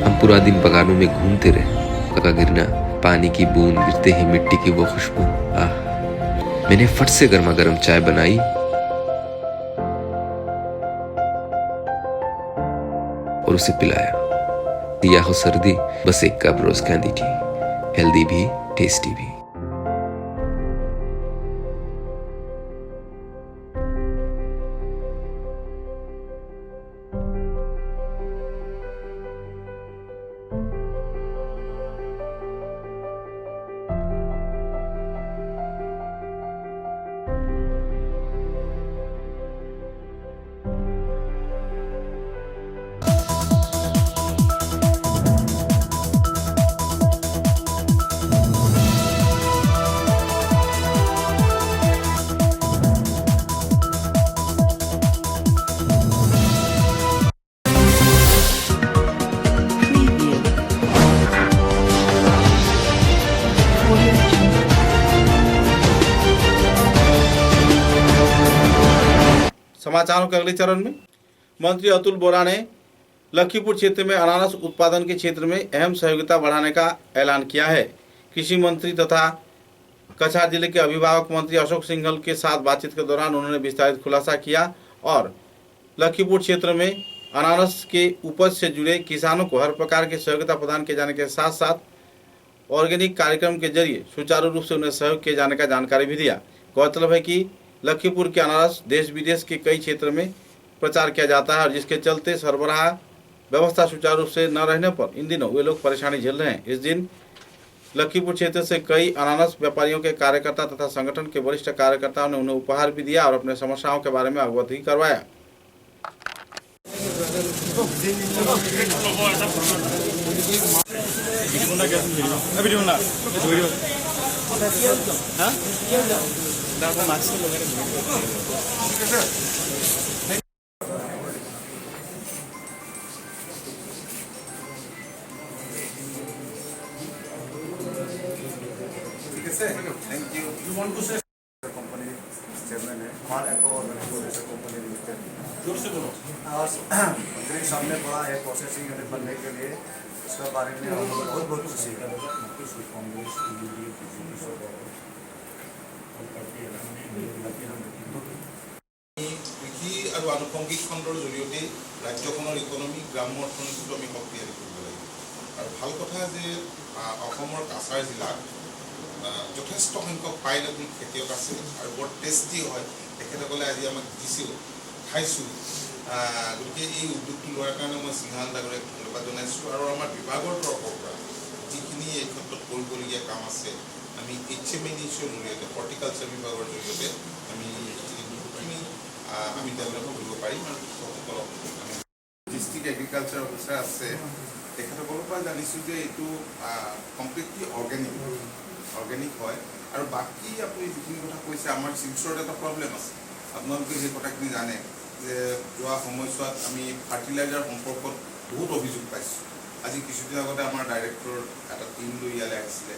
हम पूरा दिन बागानों में घूमते रहे। का गिरना, पानी की बूंद गिरते ही मिट्टी की वो खुशबू, आह। मैंने फट से गर्मा गर्म चाय बनाई और उसे पिलाया। दिया हो सर्दी, बस एक कप रोज कैंडी टी, हेल्दी भी टेस्टी भी। समाचारों के अगले चरण में मंत्री अतुल बोरा ने लखीपुर क्षेत्र में अनानास उत्पादन के क्षेत्र में अहम सहयोगिता बढ़ाने का ऐलान किया है। कृषि मंत्री तथा कछार जिले के अभिभावक मंत्री अशोक सिंघल के साथ बातचीत के दौरान उन्होंने विस्तारित खुलासा किया और लखीपुर क्षेत्र में अनानास के उपज से जुड़े किसानों को हर प्रकार की सहयोगिता प्रदान किए जाने के साथ साथ ऑर्गेनिक कार्यक्रम के जरिए सुचारू रूप से उन्हें सहयोग किए जाने का जानकारी भी दिया। गौरतलब है कि लखीपुर के अनानास देश विदेश के कई क्षेत्र में प्रचार किया जाता है और जिसके चलते सरबराह व्यवस्था सुचारू रूप से न रहने पर इन दिनों वे लोग परेशानी झेल रहे हैं। इस दिन लखीपुर क्षेत्र से कई अनानास व्यापारियों के कार्यकर्ता तथा संगठन के वरिष्ठ कार्यकर्ताओं ने उन्हें उपहार भी दिया और अपने समस्याओं के बारे में अवगत भी करवाया। Thank you. You want to say? Company chairman है, Mar Agro Organization Company Limited. जोर से बोलो। मंत्री सामने पड़ा है प्रोसेसिंग यूनिट बनने के लिए, इसका बारे में हम लोग बहुत खुशी है। কৃষি আৰু আনুষংগিক খণ্ডৰ জৰিয়তে ৰাজ্যখনৰ ইকনমি গ্ৰাম্য অৰ্থনীতিটো আমি শক্তিশালী কৰিব লাগিব। আৰু ভাল কথা যে অসমৰ কাছাৰ জিলাত যথেষ্ট সংখ্যক পাইলটিং খেতিয়ক আছে আৰু বৰ টেষ্টি হয়। তেখেতসকলে আজি আমাক দিছিল, খাইছোঁ। গতিকে এই উদ্যোগটো লোৱাৰ কাৰণে মই সিংহাল ডাঙৰীয়াক ধন্যবাদ জনাইছোঁ আৰু আমাৰ বিভাগৰ তৰফৰ পৰা যিখিনি এই ক্ষেত্ৰত কৰিবলগীয়া কাম আছে আমি HMNICৰ জৰিয়তে হৰ্টিকালচাৰ বিভাগৰ জৰিয়তে আমি বহুখিনি আমি ডেভেলপ কৰিব পাৰিম আৰু কৃষকসকলক আমি ডিষ্ট্ৰিক্ট এগ্ৰিকালচাৰ অফিচাৰ আছে তেখেতসকলৰ পৰা জানিছোঁ যে এইটো কমপ্লিটলি অৰ্গেনিক হয়। আৰু বাকী আপুনি যিখিনি কথা কৈছে আমাৰ শিলচৰত এটা প্ৰব্লেম আছে, আপোনালোকে সেই কথাখিনি জানে যে যোৱা সময়ছোৱাত আমি ফাৰ্টিলাইজাৰ সম্পৰ্কত বহুত অভিযোগ পাইছোঁ। আজি কিছুদিন আগতে আমাৰ ডাইৰেক্টৰ এটা টিম লৈ ইয়ালৈ আহিছিলে,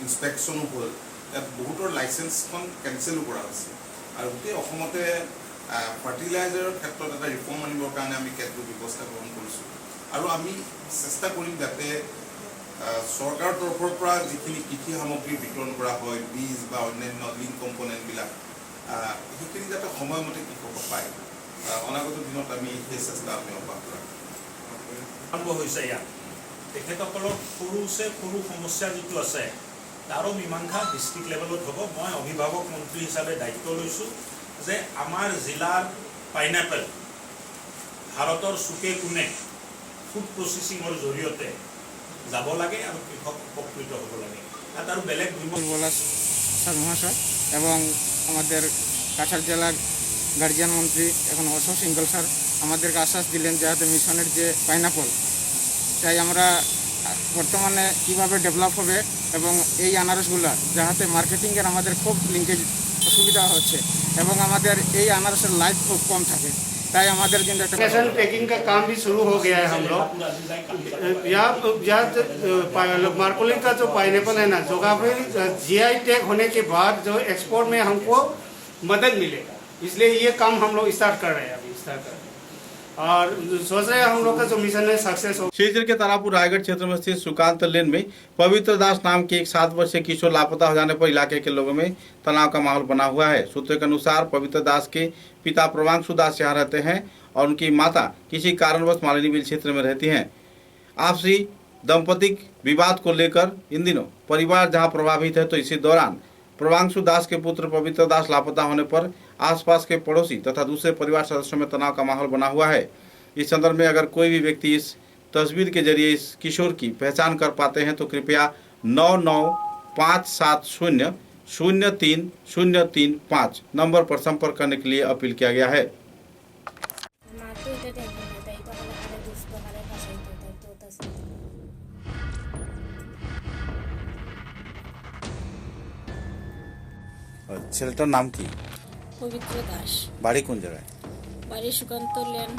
ইনস্পেকশ্যনো হ'ল, ইয়াত বহুতৰ লাইচেঞ্চখন কেঞ্চেলো কৰা হৈছে। আৰু গোটেই অসমতে ফাৰ্টিলাইজাৰৰ ক্ষেত্ৰত এটা ৰিফৰ্ম আনিবৰ কাৰণে আমি কেতবোৰ ব্যৱস্থা গ্ৰহণ কৰিছোঁ আৰু আমি চেষ্টা কৰিম যাতে চৰকাৰৰ তৰফৰ পৰা যিখিনি কৃষি সামগ্ৰী বিতৰণ কৰা হয়, বীজ বা অন্যান্য লিংক কম্পনেণ্টবিলাক সেইখিনি যাতে সময়মতে কৃষকক পায়। অনাগত দিনত আমি সেই চেষ্টা আমি অব্যাহত ৰাখিম। আৰম্ভ হৈছে ইয়াত তেখেতসকলৰ সৰু সমস্যা যিটো আছে তাৰো মীমাংসা ডিষ্ট্ৰিক্ট লেভেলত হ'ব। মই অভিভাৱক মন্ত্ৰী হিচাপে দায়িত্ব লৈছোঁ যে আমাৰ জিলাৰ পাইনাপেল ভাৰতৰ চুকে কোণে ফুড প্ৰচেছিঙৰ জৰিয়তে যাব লাগে আৰু কৃষক উপকৃত হ'ব লাগে। তার বেলেগ স্যার মহাশয় এবং আমাদের কাছাড় জেলার গার্জিয়ান মন্ত্রী এখন অশোক সিংঘল স্যার আমাদেরকে আশ্বাস দিলেন যাতে মিশনের যে পাইনাপল তাই আমরা বর্তমানে কীভাবে ডেভেলপ হবে এবং এই আনারসগুলো যাতে মার্কেটিংয়ের আমাদের খুব লিঙ্কেজ অসুবিধা হচ্ছে এবং আমাদের এই আনারসের লাইফ খুব কম থাকে, ताई हमारे दिन पैकिंग का काम भी शुरू हो गया है। हम लोग यहाँ मार्कोलिन का जो पाइनएप्पल है ना, जोग्राफी GI टैग होने के बाद जो एक्सपोर्ट में हमको मदद मिलेगा, इसलिए ये काम हम लोग स्टार्ट कर रहे हैं अभी और सोच रहे हैं हम लोग का जो मिशन है सक्सेस हो। श्रीजल के तारापुर रायगढ़ क्षेत्र में स्थित सुकांत लेन में पवित्र दास नाम के एक 7 वर्षीय किशोर लापता हो जाने पर इलाके के लोगों में तनाव का माहौल बना हुआ है। सूत्रों के अनुसार पवित्र दास के पिता प्रवांशु दास यहाँ रहते हैं और उनकी माता किसी कारणवश मालिनी बिल क्षेत्र में रहती हैं। आपसी दंपतिक विवाद को लेकर इन दिनों परिवार जहाँ प्रभावित है, तो इसी दौरान प्रवांशु दास के पुत्र पवित्र दास लापता होने पर आसपास के पड़ोसी तथा दूसरे परिवार सदस्यों में तनाव का माहौल बना हुआ है। इस संदर्भ में अगर कोई भी व्यक्ति इस तस्वीर के जरिए इस किशोर की पहचान कर पाते हैं तो कृपया 9957703035 नंबर पर संपर्क करने के लिए अपील किया गया है। ছেলেটার নাম কি? পবিত্র দাস। বাড়ি কোন জায়গায়? বাড়ি সুকান্ত লেন,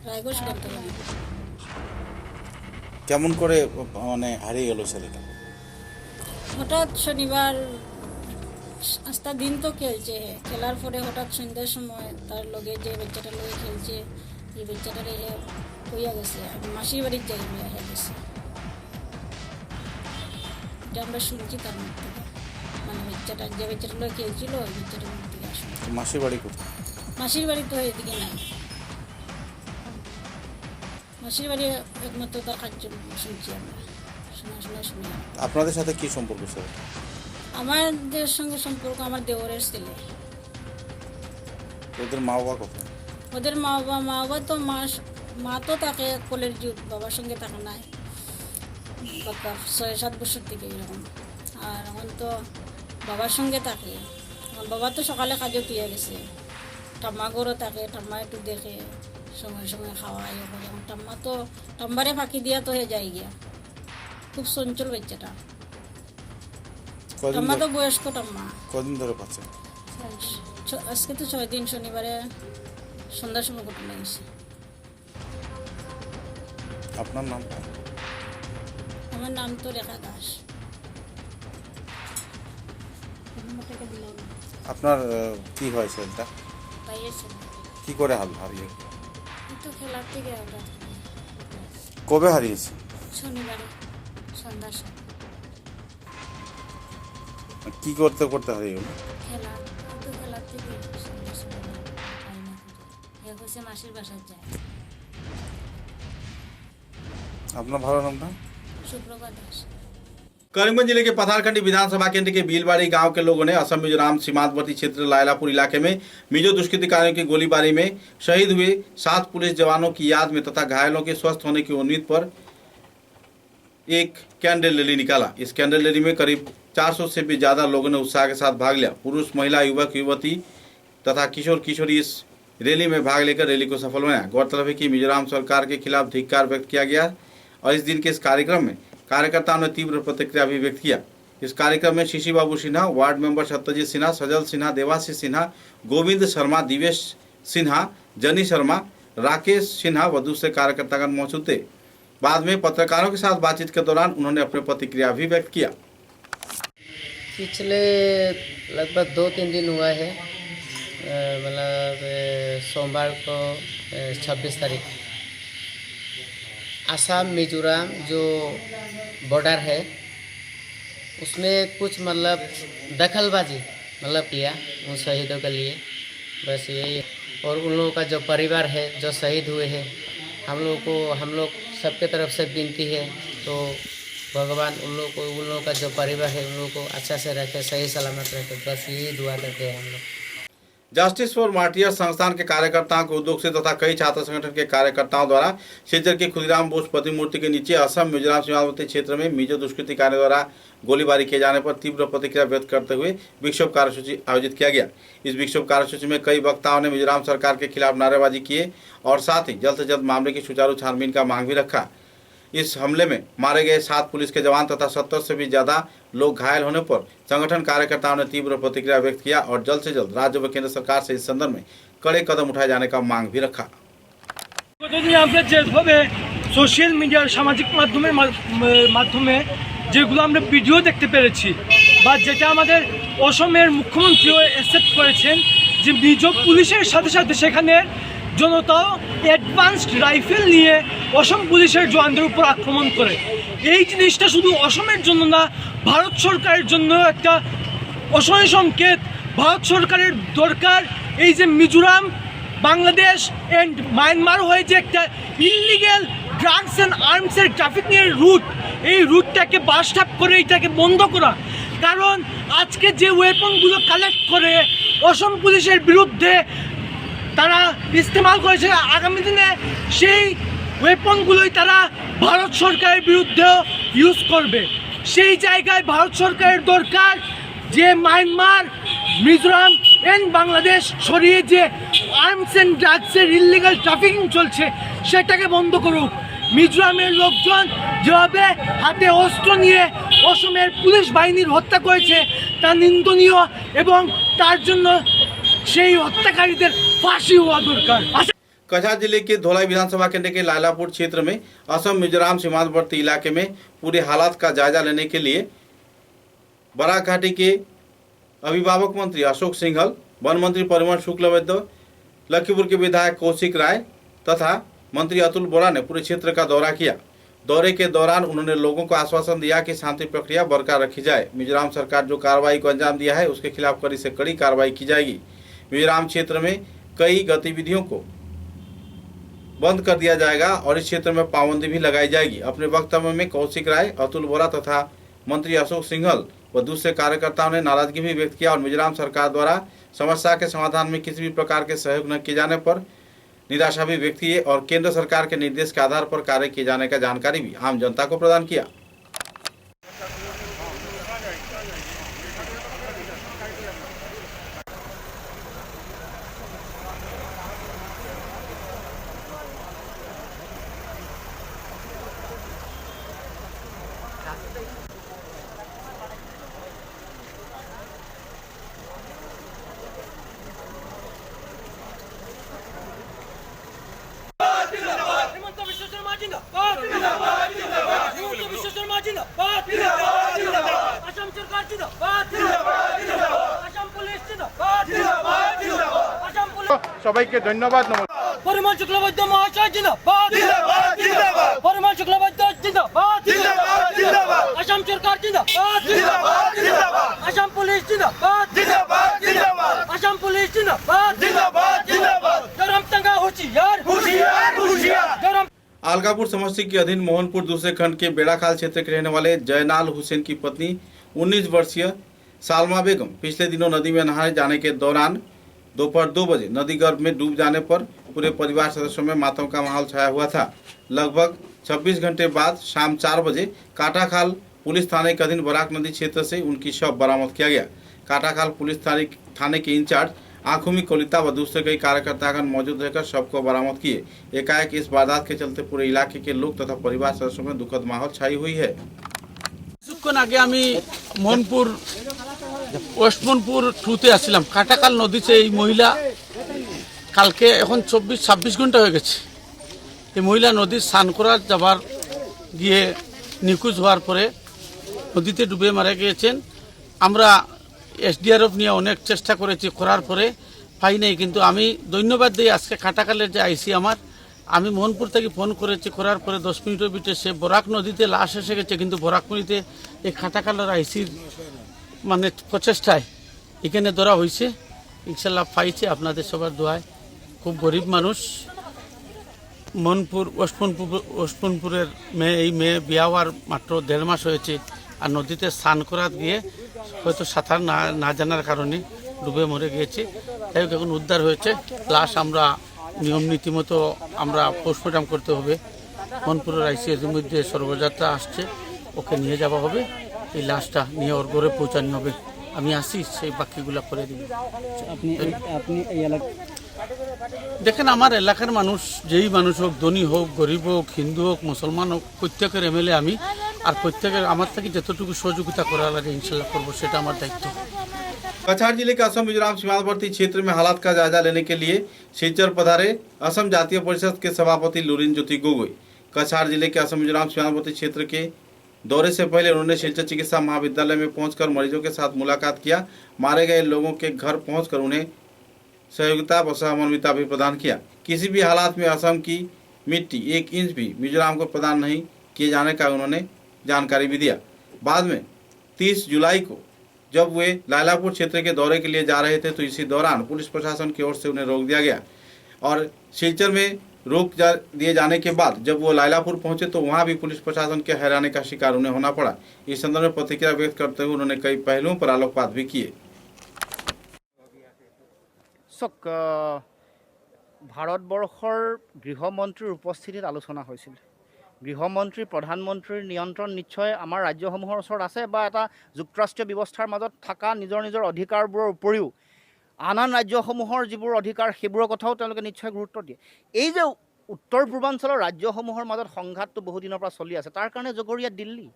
রায়গড় সুকান্ত লেন। কেমন করে মানে হারিয়ে গেল ছেলেটা? হঠাৎ শনিবার আস্তা দিন তো খেলছে, খেলার পরে হঠাৎ সন্ধ্যার সময় তার লগে যে বাচ্চাটার লগে খেলছে এই বাচ্চাটারে হইয়া গেছে, আমি মাসির বাড়ির যাই হইয়া গেছে। এটা আমরা শুনছি তার মুখ থেকে, মানে বাচ্চাটা যে বাচ্চাটার লগে খেলছিল ওই বাচ্চাটার মুখ থেকে আসলে। মাসির বাড়ি কোথায়? মাসির বাড়ি তো এদিকে নাই, মাসির বাড়ি একমাত্র তার কাজজন শুনছি আমরা, শোনা শুনি। আপনাদের সাথে কি সম্পর্ক স্যার? আমাদের সঙ্গে সম্পর্ক আমার দেওরের ছেলে। ওদের মা বাবা কোথায়? ওদের মা বাবা তো মা তো তাকে কোলের যুগ, বাবার সঙ্গে থাকে নাই, বাবা 6-7 বছর থেকে এরকম। আর এখন তো বাবার সঙ্গে থাকে, বাবা তো সকালে কাজে পেয়ে গেছে, ঠাম্মা ঘরও থাকে, ঠাম্মা একটু দেখে সময় সময় খাওয়া ইয়ে করে। এখন ঠাম্মা তো ঠাম্বারে ফাঁকি দিয়া তো হয়ে যায় গিয়া, খুব চঞ্চল বাচ্চাটা। ঠাম্মা তো বয়স্ক ঠাম্মা। কদিন ধরে পাচ্ছে? আজকে তো 6 দিন, শনিবারে সন্ধ্যার সময় ঘটনা গেছে। আপনার নাম? আমার নাম তো রেখা দাস। আপনার কি হয়েছে এটা? কি করে হারিয়ে? তো খেলার থেকে কবে হারিয়েছে? শনিবারে সন্ধ্যার সময়। কি করতে করতে হারিয়ে গেল? খেলা তো খেলার থেকে সন্ধ্যার সময় মাসির বাসায় যায়। আপনার ভালো নামটা? सुप्रभा दास। करीमगंज जिले के पथारकंडी विधानसभा केंद्र के भीलबाड़ी गांव के लोगों ने असम मिजोरम सीमांतवर्ती क्षेत्र लायलापुर इलाके में मिजो दुष्कृतिकारियों की गोलीबारी में शहीद हुए 7 पुलिस जवानों की याद में तथा घायलों के स्वस्थ होने की उम्मीद पर एक कैंडल रैली निकाला। इस कैंडल रैली में करीब 400 से भी ज्यादा लोगों ने उत्साह के साथ भाग लिया। पुरुष, महिला, युवक, युवती तथा किशोर किशोरी इस रैली में भाग लेकर रैली को सफल बनाया। गौरतलब है कि मिजोरम सरकार के खिलाफ धिक्कार व्यक्त किया गया और इस दिन के इस कार्यक्रम में कार्यकर्ताओं ने तीव्र प्रतिक्रिया भी व्यक्त किया। इस कार्यक्रम में शिशी बाबू सिन्हा, वार्ड मेंबर सत्यजीत सिन्हा, सजल सिन्हा, देवाशीष सिन्हा, गोविंद शर्मा, दिवेश सिन्हा, जनी शर्मा, राकेश सिन्हा व दूसरे कार्यकर्तागण मौजूद थे। बाद में पत्रकारों के साथ बातचीत के दौरान उन्होंने अपने प्रतिक्रिया भी व्यक्त किया। पिछले लगभग 2-3 दिन हुआ है, मतलब सोमवार को 26 तारीख असम मिजोरम जो बॉर्डर है उसमें कुछ मतलब दखलबाजी मतलब किया उन शहीदों के लिए, बस यही। और उन लोगों का जो परिवार है जो शहीद हुए हैं, हम लोग सबके तरफ से विनती है तो भगवान उन लोगों का जो परिवार है उन लोगों को अच्छा से रखे, सही सलामत रखे, बस यही दुआ करते हैं हम लोग। जस्टिस फॉर मार्टियर्स संस्थान के कार्यकर्ताओं के उद्योग से तथा कई छात्र संगठन के कार्यकर्ताओं द्वारा शिलचर के खुदीराम बोस प्रतिमूर्ति के नीचे असम मिजोरम सीमावर्ती क्षेत्र में मिजो दुष्कृतिकारियों द्वारा गोलीबारी किए जाने पर तीव्र प्रतिक्रिया व्यक्त करते हुए विक्षोभ कार्यसूची आयोजित किया गया। इस विक्षोभ कार्यसूची में कई वक्ताओं ने मिजोरम सरकार के खिलाफ नारेबाजी किए और साथ ही जल्द से जल्द मामले की सुचारू छानबीन का मांग भी रखा। इस हमले में मारे गए 7 पुलिस के जवान तथा 70 से भी ज्यादा लोग घायल होने पर संगठन कार्यकर्ताओं ने तीव्र प्रतिक्रिया व्यक्त किया और जल्द से जल्द राज्य व केंद्र सरकार से इस संदर्भ में कड़े कदम उठाए जाने का मांग भी रखा। আমরা যেভাবে সোশ্যাল মিডিয়ার সামাজিক মাধ্যমে যেগুলো আমরা ভিডিও দেখতে পেরেছি বা যেটা আমাদের অসমের মুখ্যমন্ত্রীও অ্যাকসেপ্ট করেছেন যে নিজ পুলিশের সাথে সাথে সেখানে জনতাও অ্যাডভান্সড রাইফেল নিয়ে অসম পুলিশের জওয়ানদের উপর আক্রমণ করে, এই জিনিসটা শুধু অসমের জন্য না, ভারত সরকারের জন্য একটা অসহায় সংকেত। ভারত সরকারের দরকার এই যে মিজোরাম, বাংলাদেশ অ্যান্ড মায়ানমার হয়ে যে একটা ইললিগ্যাল ড্রাগস অ্যান্ড আর্মসের ট্রাফিকিংয়ের রুট, এই রুটটাকে বাস্টাপ করে এটাকে বন্ধ করা। কারণ আজকে যে ওয়েপনগুলো কালেক্ট করে অসম পুলিশের বিরুদ্ধে তারা ইস্তেমাল করেছে, আগামী দিনে সেই ওয়েপনগুলোই তারা ভারত সরকারের বিরুদ্ধেও ইউজ করবে। সেই জায়গায় ভারত সরকারের দরকার যে মায়ানমার, মিজোরাম অ্যান্ড বাংলাদেশ সরিয়ে যে আর্মস অ্যান্ড ড্রাগসের ইললিগাল ট্রাফিকিং চলছে সেটাকে বন্ধ করুক। মিজোরামের লোকজন যেভাবে হাতে অস্ত্র নিয়ে অসমের পুলিশ বাহিনীর হত্যা করেছে তা নিন্দনীয় এবং তার জন্য সেই হত্যাকারীদের फांसी हुआ दरकार। कछार जिले के धोलाई विधानसभा केंद्र के लायलापुर क्षेत्र में असम मिजोरम सीमांतवर्ती इलाके में पूरे हालात का जायजा लेने के लिए बराक घाटी के अभिभावक मंत्री अशोक सिंघल, वन मंत्री परिमल शुक्लवैद्य, लखीमपुर के विधायक कौशिक राय तथा मंत्री अतुल बोरा ने पूरे क्षेत्र का दौरा किया। दौरे के दौरान उन्होंने लोगों को आश्वासन दिया कि शांति प्रक्रिया बरकरार रखी जाए। मिजोरम सरकार जो कार्रवाई को अंजाम दिया है उसके खिलाफ कड़ी से कड़ी कार्रवाई की जाएगी। मिजोरम क्षेत्र में कई गतिविधियों को बंद कर दिया जाएगा और इस क्षेत्र में पाबंदी भी लगाई जाएगी। अपने वक्तव्य में कौशिक राय, अतुल बोरा तथा मंत्री अशोक सिंघल व दूसरे कार्यकर्ताओं ने नाराजगी भी व्यक्त किया और मिजोरम सरकार द्वारा समस्या के समाधान में किसी भी प्रकार के सहयोग न किए जाने पर निराशा भी व्यक्त की और केंद्र सरकार के निर्देश के आधार पर कार्य किए जाने का जानकारी भी आम जनता को प्रदान किया। সবাইকে ধন্যবাদ। परिमल शुक्लवैद्य महाशय जिंदाबाद, परिमल शुक्लवैद्य जिंदाबाद, असम सरकार जिंदाबाद, असम पुलिस जिंदाबाद, असम पुलिस जिंदाबाद, गरम तंगा होशियार, गरम। अलगापुर समष्टि के अधीन मोहनपुर दूसरे खंड के बेड़ाखाल क्षेत्र के रहने वाले जयनाल हुसैन की पत्नी 19 वर्षीय सालमा बेगम पिछले दिनों नदी में नहाने जाने के दौरान दोपहर 2 बजे नदी गर्भ में डूब जाने पर पूरे परिवार सदस्यों में मातम का माहौल छाया हुआ था। लगभग 26 घंटे बाद शाम 4 बजे काटाखाल पुलिस थाने के अधीन बराक नदी क्षेत्र से उनकी शव बरामद किया गया। काटाखाल पुलिस थाने के इंचार्ज आंखुमी कोलिता व दूसरे कई कार्यकर्तागण मौजूद रहकर शव को बरामद किए। एकाएक इस वारदात के चलते पूरे इलाके के लोग तथा परिवार सदस्यों में दुखद माहौल छाई हुई है। आगे मोहनपुर वेस्ट मोहनपुर थ्रुते आसिलाम काटाकाल नदीতে এই মহিলা কালকে এখন 24-26 ঘন্টা হয়ে গেছে। এই মহিলা নদীর স্নান করার যাবার গিয়ে নিখোঁজ হওয়ার পরে নদীতে ডুবে মারা গিয়েছেন। আমরা এসডিআরএফ নিয়ে অনেক চেষ্টা করেছি, করার পরে পাই নাই। কিন্তু আমি ধন্যবাদ দিই আজকে কাটাকালের যে আইসি আমি মোহনপুর থেকে ফোন করেছি, করার পরে 10 মিনিটের ভিতরে সে বরাক নদীতে লাশ এসে গেছে। কিন্তু বরাক নদীতে এই কাটাকালের আইসির মানে প্রচেষ্টায় এখানে ধরা হয়েছে, ইনশাল্লাহ পাইছে আপনাদের সবার দোয়ায়। খুব গরিব মানুষ, মোহনপুর ওয়েস্টমোহনপুরের মেয়ে, এই মেয়ে বিয়া হওয়ার মাত্র 1.5 মাস হয়েছে আর নদীতে স্নান করার গিয়ে হয়তো সাঁতার না জানার কারণে ডুবে মরে গিয়েছে। তাই এখন উদ্ধার হয়েছে লাশ। আমরা নিয়ম নীতিমতো আমরা পোস্টমর্টম করতে হবে। মোহনপুরের আইসিএসের মধ্যে সর্বযাত্রা আসছে, ওকে নিয়ে যাওয়া হবে, এই লাশটা নিয়ে ওর ঘরে পৌঁছানো হবে। আমি আসি, সেই বাকিগুলো করে দিব। আপনি এই এলাকা দেখেন আমার এলাকার মানুষ, যেই মানুষ হোক, ধনী হোক, গরিব হোক, হিন্দু হোক, মুসলমান হোক, প্রত্যেকের এমএলএ আমি। আর প্রত্যেকের আমার থেকে যতটুকু সহযোগিতা করা লাগে ইনশাল্লাহ করবো, সেটা আমার दायित्व। कछार जिले के असम मिजोरम सीमावर्ती क्षेत्र में हालात का जायजा लेने के लिए सिलचर पधारे असम जातीय परिषद के सभापति लुरिन ज्योति गोगोई। कछार जिले के असम मिजोरम सीमावर्ती क्षेत्र के दौरे से पहले उन्होंने सिलचर चिकित्सा महाविद्यालय में पहुंचकर मरीजों के साथ मुलाकात किया। मारे गए लोगों के घर पहुंचकर उन्हें सहयोगिता व सहमर्मिता भी प्रदान किया। किसी भी हालात में असम की मिट्टी 1 इंच भी मिजोरम को प्रदान नहीं किए जाने का उन्होंने जानकारी भी दिया। बाद में 30 जुलाई को जब वे लायलापुर क्षेत्र के दौरे के लिए जा रहे थे तो इसी दौरान पुलिस प्रशासन की ओर से उन्हें रोक दिया गया और सिलचर में रोक दिए जाने के बाद जब वो लायलापुर पहुंचे तो वहां भी पुलिस प्रशासन के हैरानी का शिकार उन्हें होना पड़ा। इस संदर्भ में प्रतिक्रिया व्यक्त करते हुए उन्होंने कई पहलुओं पर आलोकपात भी किए। ভাৰতবৰ্ষৰ গৃহমন্ত্ৰীৰ উপস্থিতিত আলোচনা হৈছিল। গৃহমন্ত্ৰী প্ৰধানমন্ত্ৰীৰ নিয়ন্ত্ৰণ নিশ্চয় আমাৰ ৰাজ্যসমূহৰ ওচৰত আছে বা এটা যুক্তৰাষ্ট্ৰীয় ব্যৱস্থাৰ মাজত থকা নিজৰ নিজৰ অধিকাৰবোৰৰ উপৰিও আন আন ৰাজ্যসমূহৰ যিবোৰ অধিকাৰ সেইবোৰৰ কথাও তেওঁলোকে নিশ্চয় গুৰুত্ব দিয়ে। এই যে উত্তৰ পূৰ্বাঞ্চলৰ ৰাজ্যসমূহৰ মাজত সংঘাতটো বহুদিনৰ পৰা চলি আছে, তাৰ কাৰণে জগৰীয়া দিল্লী।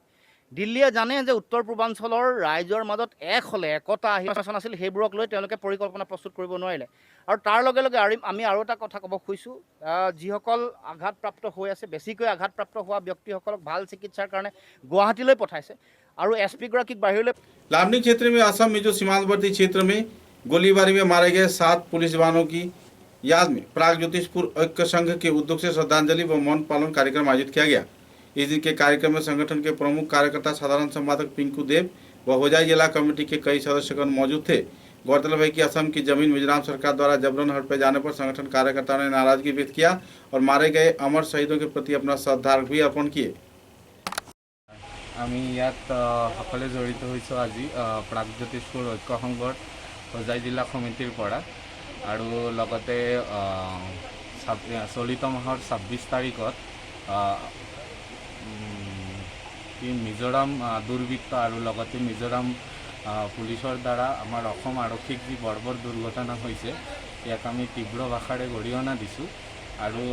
দিল্লীয়ে জানে যে উত্তৰ পূৰ্বাঞ্চলৰ ৰাইজৰ মাজত একতা নিৰ্বাচন আছিল, সেইবোৰক লৈ তেওঁলোকে পৰিকল্পনা প্ৰস্তুত কৰিব নোৱাৰিলে। আৰু তাৰ লগে লগে আমি আৰু এটা কথা ক'ব খুজিছোঁ, যিসকল আঘাতপ্ৰাপ্ত হৈ আছে, বেছিকৈ আঘাতপ্ৰাপ্ত হোৱা ব্যক্তিসকলক ভাল চিকিৎসাৰ কাৰণে গুৱাহাটীলৈ পঠাইছে আৰু SP গৰাকীক বাহিৰলৈ। लामडिंग क्षेत्र में असम मिजो सीमांतवर्ती क्षेत्र में गोलीबारी में मारे गए 7 पुलिस जवानों की याद में प्रागज्योतिषपुर ऐक्य संघ के उद्योग से श्रद्धांजलि व मौन पालन कार्यक्रम आयोजित किया गया। इस दिन के कार्यक्रम में संगठन के प्रमुख कार्यकर्ता साधारण संपादक पिंकू देव व होजाई जिला कमेटी के कई सदस्यगण मौजूद थे। गौरतलब है कि असम की जमीन मिजोरम सरकार द्वारा जबरन हड़पे जाने पर संगठन कार्यकर्ताओं ने नाराजगी व्यक्त किया और मारे गए अमर शहीदों के प्रति अपना श्रद्धार्घ्य भी अर्पण किए। আমি ইয়াত সকলে জড়িত হৈছোঁ আজি প্ৰাগজ্যোতিষপুৰ ঐক্য সংঘৰ হোজাই জিলা সমিতিৰ পৰা আৰু লগতে চলিত মাহৰ 26 তাৰিখত মিজোৰাম দুৰ্বৃত্ত আৰু লগতে মিজোৰাম পুলিচৰ দ্বাৰা আমাৰ অসম আৰক্ষীক যি বৰ্বৰ দুৰ্ঘটনা হৈছে ইয়াক আমি তীব্ৰ ভাষাৰে গৰিহণা দিছোঁ আৰু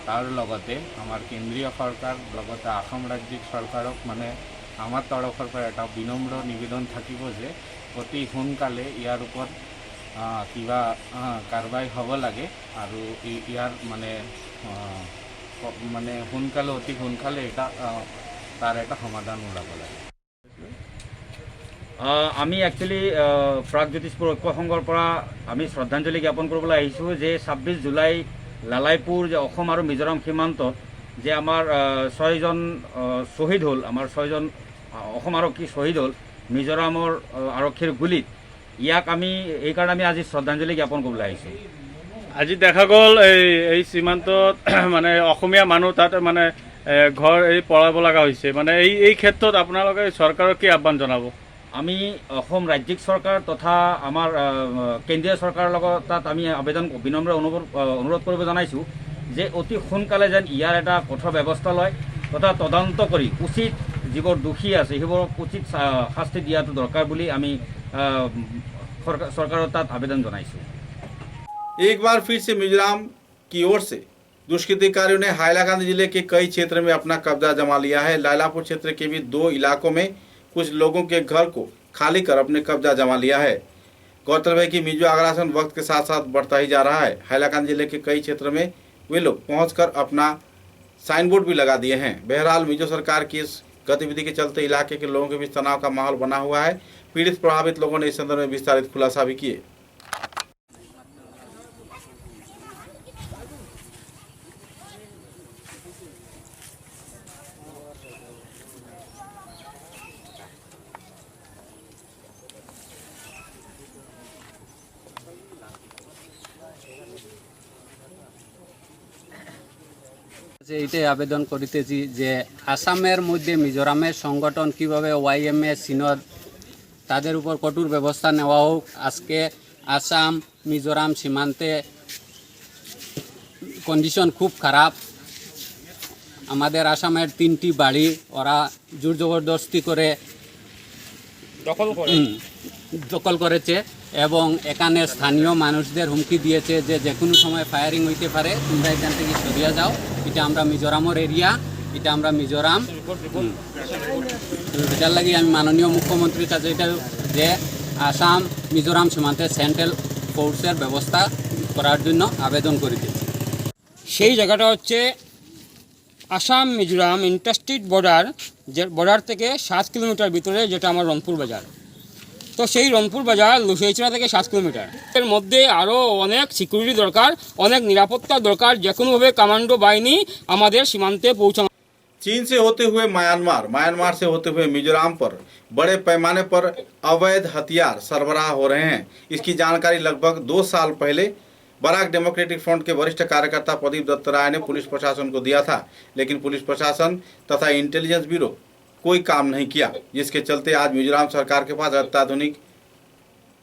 তাৰ লগতে আমাৰ কেন্দ্ৰীয় চৰকাৰ লগতে আসাম ৰাজ্যিক চৰকাৰক মানে আমাৰ তৰফৰ পৰা এটা বিনম্ৰ নিবেদন থাকিব যে অতি সোনকালে ইয়াৰ ওপৰত কিবা কাৰ্যবাহী হ'ব লাগে আৰু ইয়াৰ মানে সোনকালে অতি সোনকালে এটা তাৰ এটা সমাধান ওলাব লাগে। আমি একচুৱেলি প্ৰাগজ্যোতিষপুৰ ঐক্য সংঘৰ পৰা আমি শ্ৰদ্ধাঞ্জলি জ্ঞাপন কৰিবলৈ আহিছোঁ যে 26 জুলাই লালাইপুৰ যে অসম আৰু মিজোৰাম সীমান্তত যে আমাৰ 6জন শ্বহীদ হ'ল, আমাৰ 6জন অসম আৰক্ষী শ্বহীদ হ'ল মিজোৰামৰ আৰক্ষীৰ গুলীত, ইয়াক আমি এইকাৰণে আমি আজি শ্ৰদ্ধাঞ্জলি জ্ঞাপন কৰিবলৈ আহিছোঁ। আজি দেখা গ'ল এই সীমান্তত মানে অসমীয়া মানুহ তাত মানে ঘৰ পলাব লগা হৈছে, মানে এই ক্ষেত্ৰত আপোনালোকে চৰকাৰক কি আহ্বান জনাব? আমি অসম ৰাজ্যিক চৰকাৰ তথা আমাৰ কেন্দ্ৰীয় চৰকাৰৰ লগত তাত আমি আবেদন বিনম্ৰ অনুৰোধ কৰিব জনাইছোঁ যে অতি সোনকালে যেন ইয়াৰ এটা কঠোৰ ব্যৱস্থা লয় তথা তদন্ত কৰি উচিত যিবোৰ দোষী আছে সেইবোৰক উচিত শাস্তি দিয়াটো দৰকাৰ বুলি আমি सरकार तक आवेदन जनाइछुं। एक बार फिर से मिजोरम की ओर से दुष्कृतिकारियों ने हाइलाकांदी जिले के कई क्षेत्र में अपना कब्जा जमा लिया है। लायलापुर क्षेत्र के भी 2 इलाकों में कुछ लोगों के घर को खाली कर अपने कब्जा जमा लिया है। गौरतलब है कि मिजो आग्रासन वक्त के साथ साथ बढ़ता ही जा रहा है। हाइलाकांदी जिले के कई क्षेत्र में वे लोग पहुंचकर अपना साइन बोर्ड भी लगा दिए हैं। बहरहाल मिजो सरकार की इस गतिविधि के चलते इलाके के लोगों के बीच तनाव का माहौल बना हुआ है। पीड़ित प्रभावित लोगों ने इस संदर्भ में विस्तारित खुलासा भी किए। এইটাই আবেদন করিতেছি যে আসামের মধ্যে মিজোরামের সংগঠন কিভাবে ওয়াইএমএ সিনর তাদের উপর কঠোর ব্যবস্থা নেওয়া হোক। আজকে আসাম মিজোরাম সীমান্তে কন্ডিশন খুব খারাপ। আমাদের আসামের 3টি বাড়ি ওরা জোর জবরদস্তি করে দখল করেছে এবং এখানে স্থানীয় মানুষদের হুমকি দিয়েছে যে যে কোনো সময় ফায়ারিং হইতে পারে, তোমরা এখান থেকে সরিয়ে যাও। এটা আমরা মিজোরামের এরিয়া, এটা আমরা মিজোরাম। এটার লাগি আমি মাননীয় মুখ্যমন্ত্রীর কাছে এটা যে আসাম মিজোরাম সীমান্তে সেন্ট্রাল ফোর্সের ব্যবস্থা করার জন্য আবেদন করিতেছি। সেই জায়গাটা হচ্ছে আসাম মিজোরাম ইন্টারস্টেট বর্ডার, যে বর্ডার থেকে 7 কিলোমিটার ভিতরে, যেটা আমার রংপুর বাজার। তো সেই রংপুর বাজার লুসাইচড়া থেকে 7 কিলোমিটার। এর মধ্যে আরও অনেক সিকিউরিটি দরকার, অনেক নিরাপত্তা দরকার, যে কোনোভাবে কমান্ডো বাহিনী আমাদের সীমান্তে পৌঁছানো। चीन से होते हुए म्यांमार, म्यांमार से होते हुए मिजोरम पर बड़े पैमाने पर अवैध हथियार सरबराह हो रहे हैं। इसकी जानकारी लगभग 2 साल पहले बराक डेमोक्रेटिक फ्रंट के वरिष्ठ कार्यकर्ता प्रदीप दत्त राय ने पुलिस प्रशासन को दिया था, लेकिन पुलिस प्रशासन तथा इंटेलिजेंस ब्यूरो कोई काम नहीं किया, जिसके चलते आज मिजोरम सरकार के पास अत्याधुनिक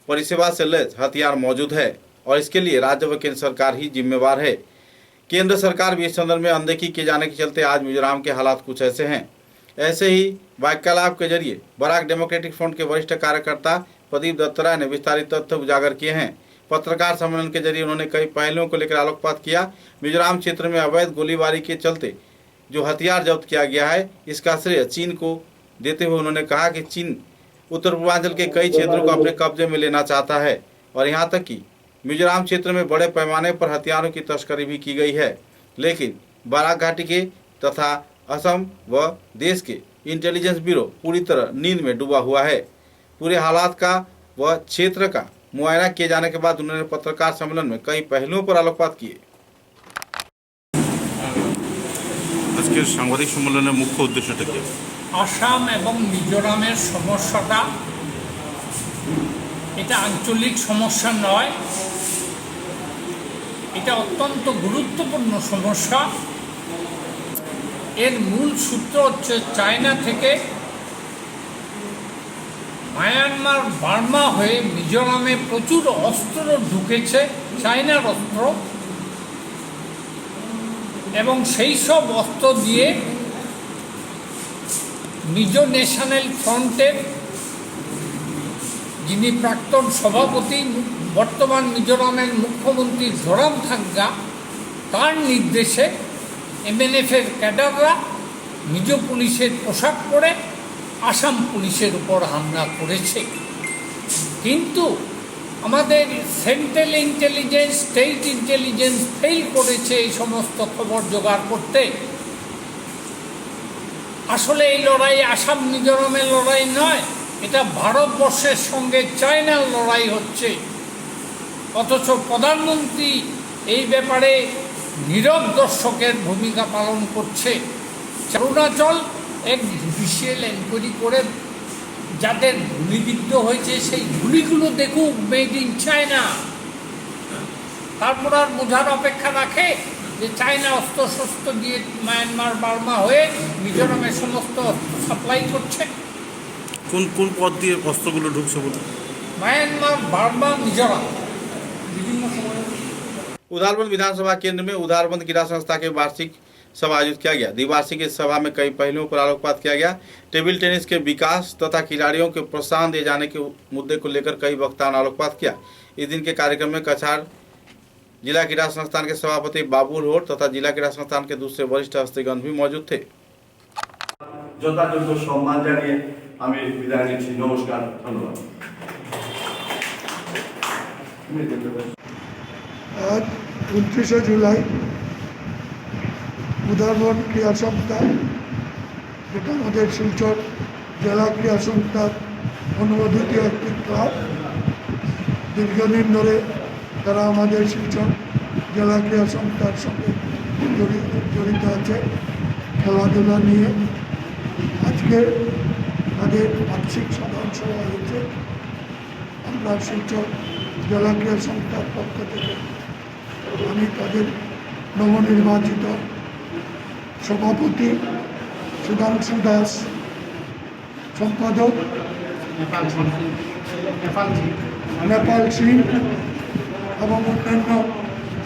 परिसेवा से लैस हथियार मौजूद है और इसके लिए राज्य व केंद्र सरकार ही जिम्मेवार है। केंद्र सरकार भी इस संदर्भ में अनदेखी किए जाने के चलते आज मिजोरम के हालात कुछ ऐसे हैं। ऐसे ही वार्तालाप के जरिए बराक डेमोक्रेटिक फ्रंट के वरिष्ठ कार्यकर्ता प्रदीप दत्त राय ने विस्तारित तथ्य उजागर किए हैं। पत्रकार सम्मेलन के जरिए उन्होंने कई पहलुओं को लेकर आलोकपात किया। मिजोरम क्षेत्र में अवैध गोलीबारी के चलते जो हथियार जब्त किया गया है, इसका श्रेय चीन को देते हुए उन्होंने कहा कि चीन उत्तर पूर्वांचल के कई क्षेत्रों को अपने कब्जे में लेना चाहता है और यहाँ तक कि मिजोरम क्षेत्र में बड़े पैमाने पर हथियारों की तस्करी भी की गई है। लेकिन बराक घाटी के तथा असम व देश के इंटेलिजेंस ब्यूरो पूरी तरह नींद में डूबा हुआ है। पूरे हालात का व क्षेत्र का मुआयना किए जाने के बाद उन्होंने पत्रकार सम्मेलन में कई पहलुओं पर आलोकपात किए। আজকের সাংবাদিক সম্মেলনের মুখ্য উদ্দেশ্যটা কি? আসাম এবং মিজোরামের সমস্যাটা এটা আঞ্চলিক সমস্যা নয়, এটা অত্যন্ত গুরুত্বপূর্ণ সমস্যা। এর মূল সূত্র হচ্ছে চায়না থেকে মায়ানমার বার্মা হয়ে মিজোরামে প্রচুর অস্ত্র ঢুকেছে, চায়নার অস্ত্র, এবং সেই সব অস্ত্র দিয়ে মিজো ন্যাশনাল ফ্রন্টের যিনি প্রাক্তন সভাপতি, বর্তমান মিজোরামের মুখ্যমন্ত্রী জোরামথাঙ্গা, তার নির্দেশে MNF-এর ক্যাডাররা মিজো পুলিশের পোশাক পরে আসাম পুলিশের উপর হামলা করেছে। কিন্তু আমাদের central intelligence, state intelligence fail করেছে এই সমস্ত খবর জোগাড় করতে। আসলে এই লড়াই আসাম মিজোরামের লড়াই নয়, এটা ভারতবর্ষের সঙ্গে চায়নার লড়াই হচ্ছে। অথচ প্রধানমন্ত্রী এই ব্যাপারে নীরব দর্শকের ভূমিকা পালন করছে। অরুণাচল এক জুডিশিয়াল এনকোয়ারি করে যাদের গুলিবিদ্ধ হয়েছে সেই গুলিগুলো দেখুক, মেড ইন চায়না। তারপর আর বোঝার অপেক্ষা রাখে যে চায়না অস্ত্র শস্ত্র দিয়ে মায়ানমার বার্মা হয়ে মিজোরামের সমস্ত সাপ্লাই করছে। কোন কোন পথ দিয়ে অস্ত্রগুলো ঢুকছে বলে? म्यांमार बार्मा मिजोरम विभिन्न समय। उदारबंद विधानसभा केंद्र में उदारबंद क्रीड़ा संस्था के वार्षिक सभा आयोजित किया गया। द्विवार्षिक इस सभा में कई पहलुओं पर आलोकपात किया गया। टेबल टेनिस के विकास तथा खिलाड़ियों के प्रोत्साहन दिए जाने के मुद्दे को लेकर कई वक्ताओं ने आलोकपात किया। इस दिन के कार्यक्रम में कछार जिला क्रीड़ा संस्थान के सभापति बाबुल होर तथा जिला क्रीड़ा संस्थान के दूसरे वरिष्ठ हस्तीगण भी मौजूद थे। যথাযথ সম্মান জানিয়ে আমি বিদায় নিচ্ছি। নমস্কার, ধন্যবাদ। आज 29 जुलाई उदारबंद क्रीड़ा सप्ताह যেটা আমাদের শিলচর জেলা ক্রীড়া সংস্থার অনুমোদিত একটি ক্লাব। দীর্ঘদিন ধরে তারা আমাদের শিলচর জেলা ক্রীড়া সংস্থার সঙ্গে জড়িত আছে খেলাধুলা নিয়ে। আজকে তাদের বার্ষিক সাধারণ সভা হয়েছে। আমরা শিলচর জেলা ক্রীড়া সংস্থার পক্ষ থেকে আমি তাদের নবনির্বাচিত সভাপতি সুধাংশু দাস, সম্পাদক নেপাল সিং এবং অন্যান্য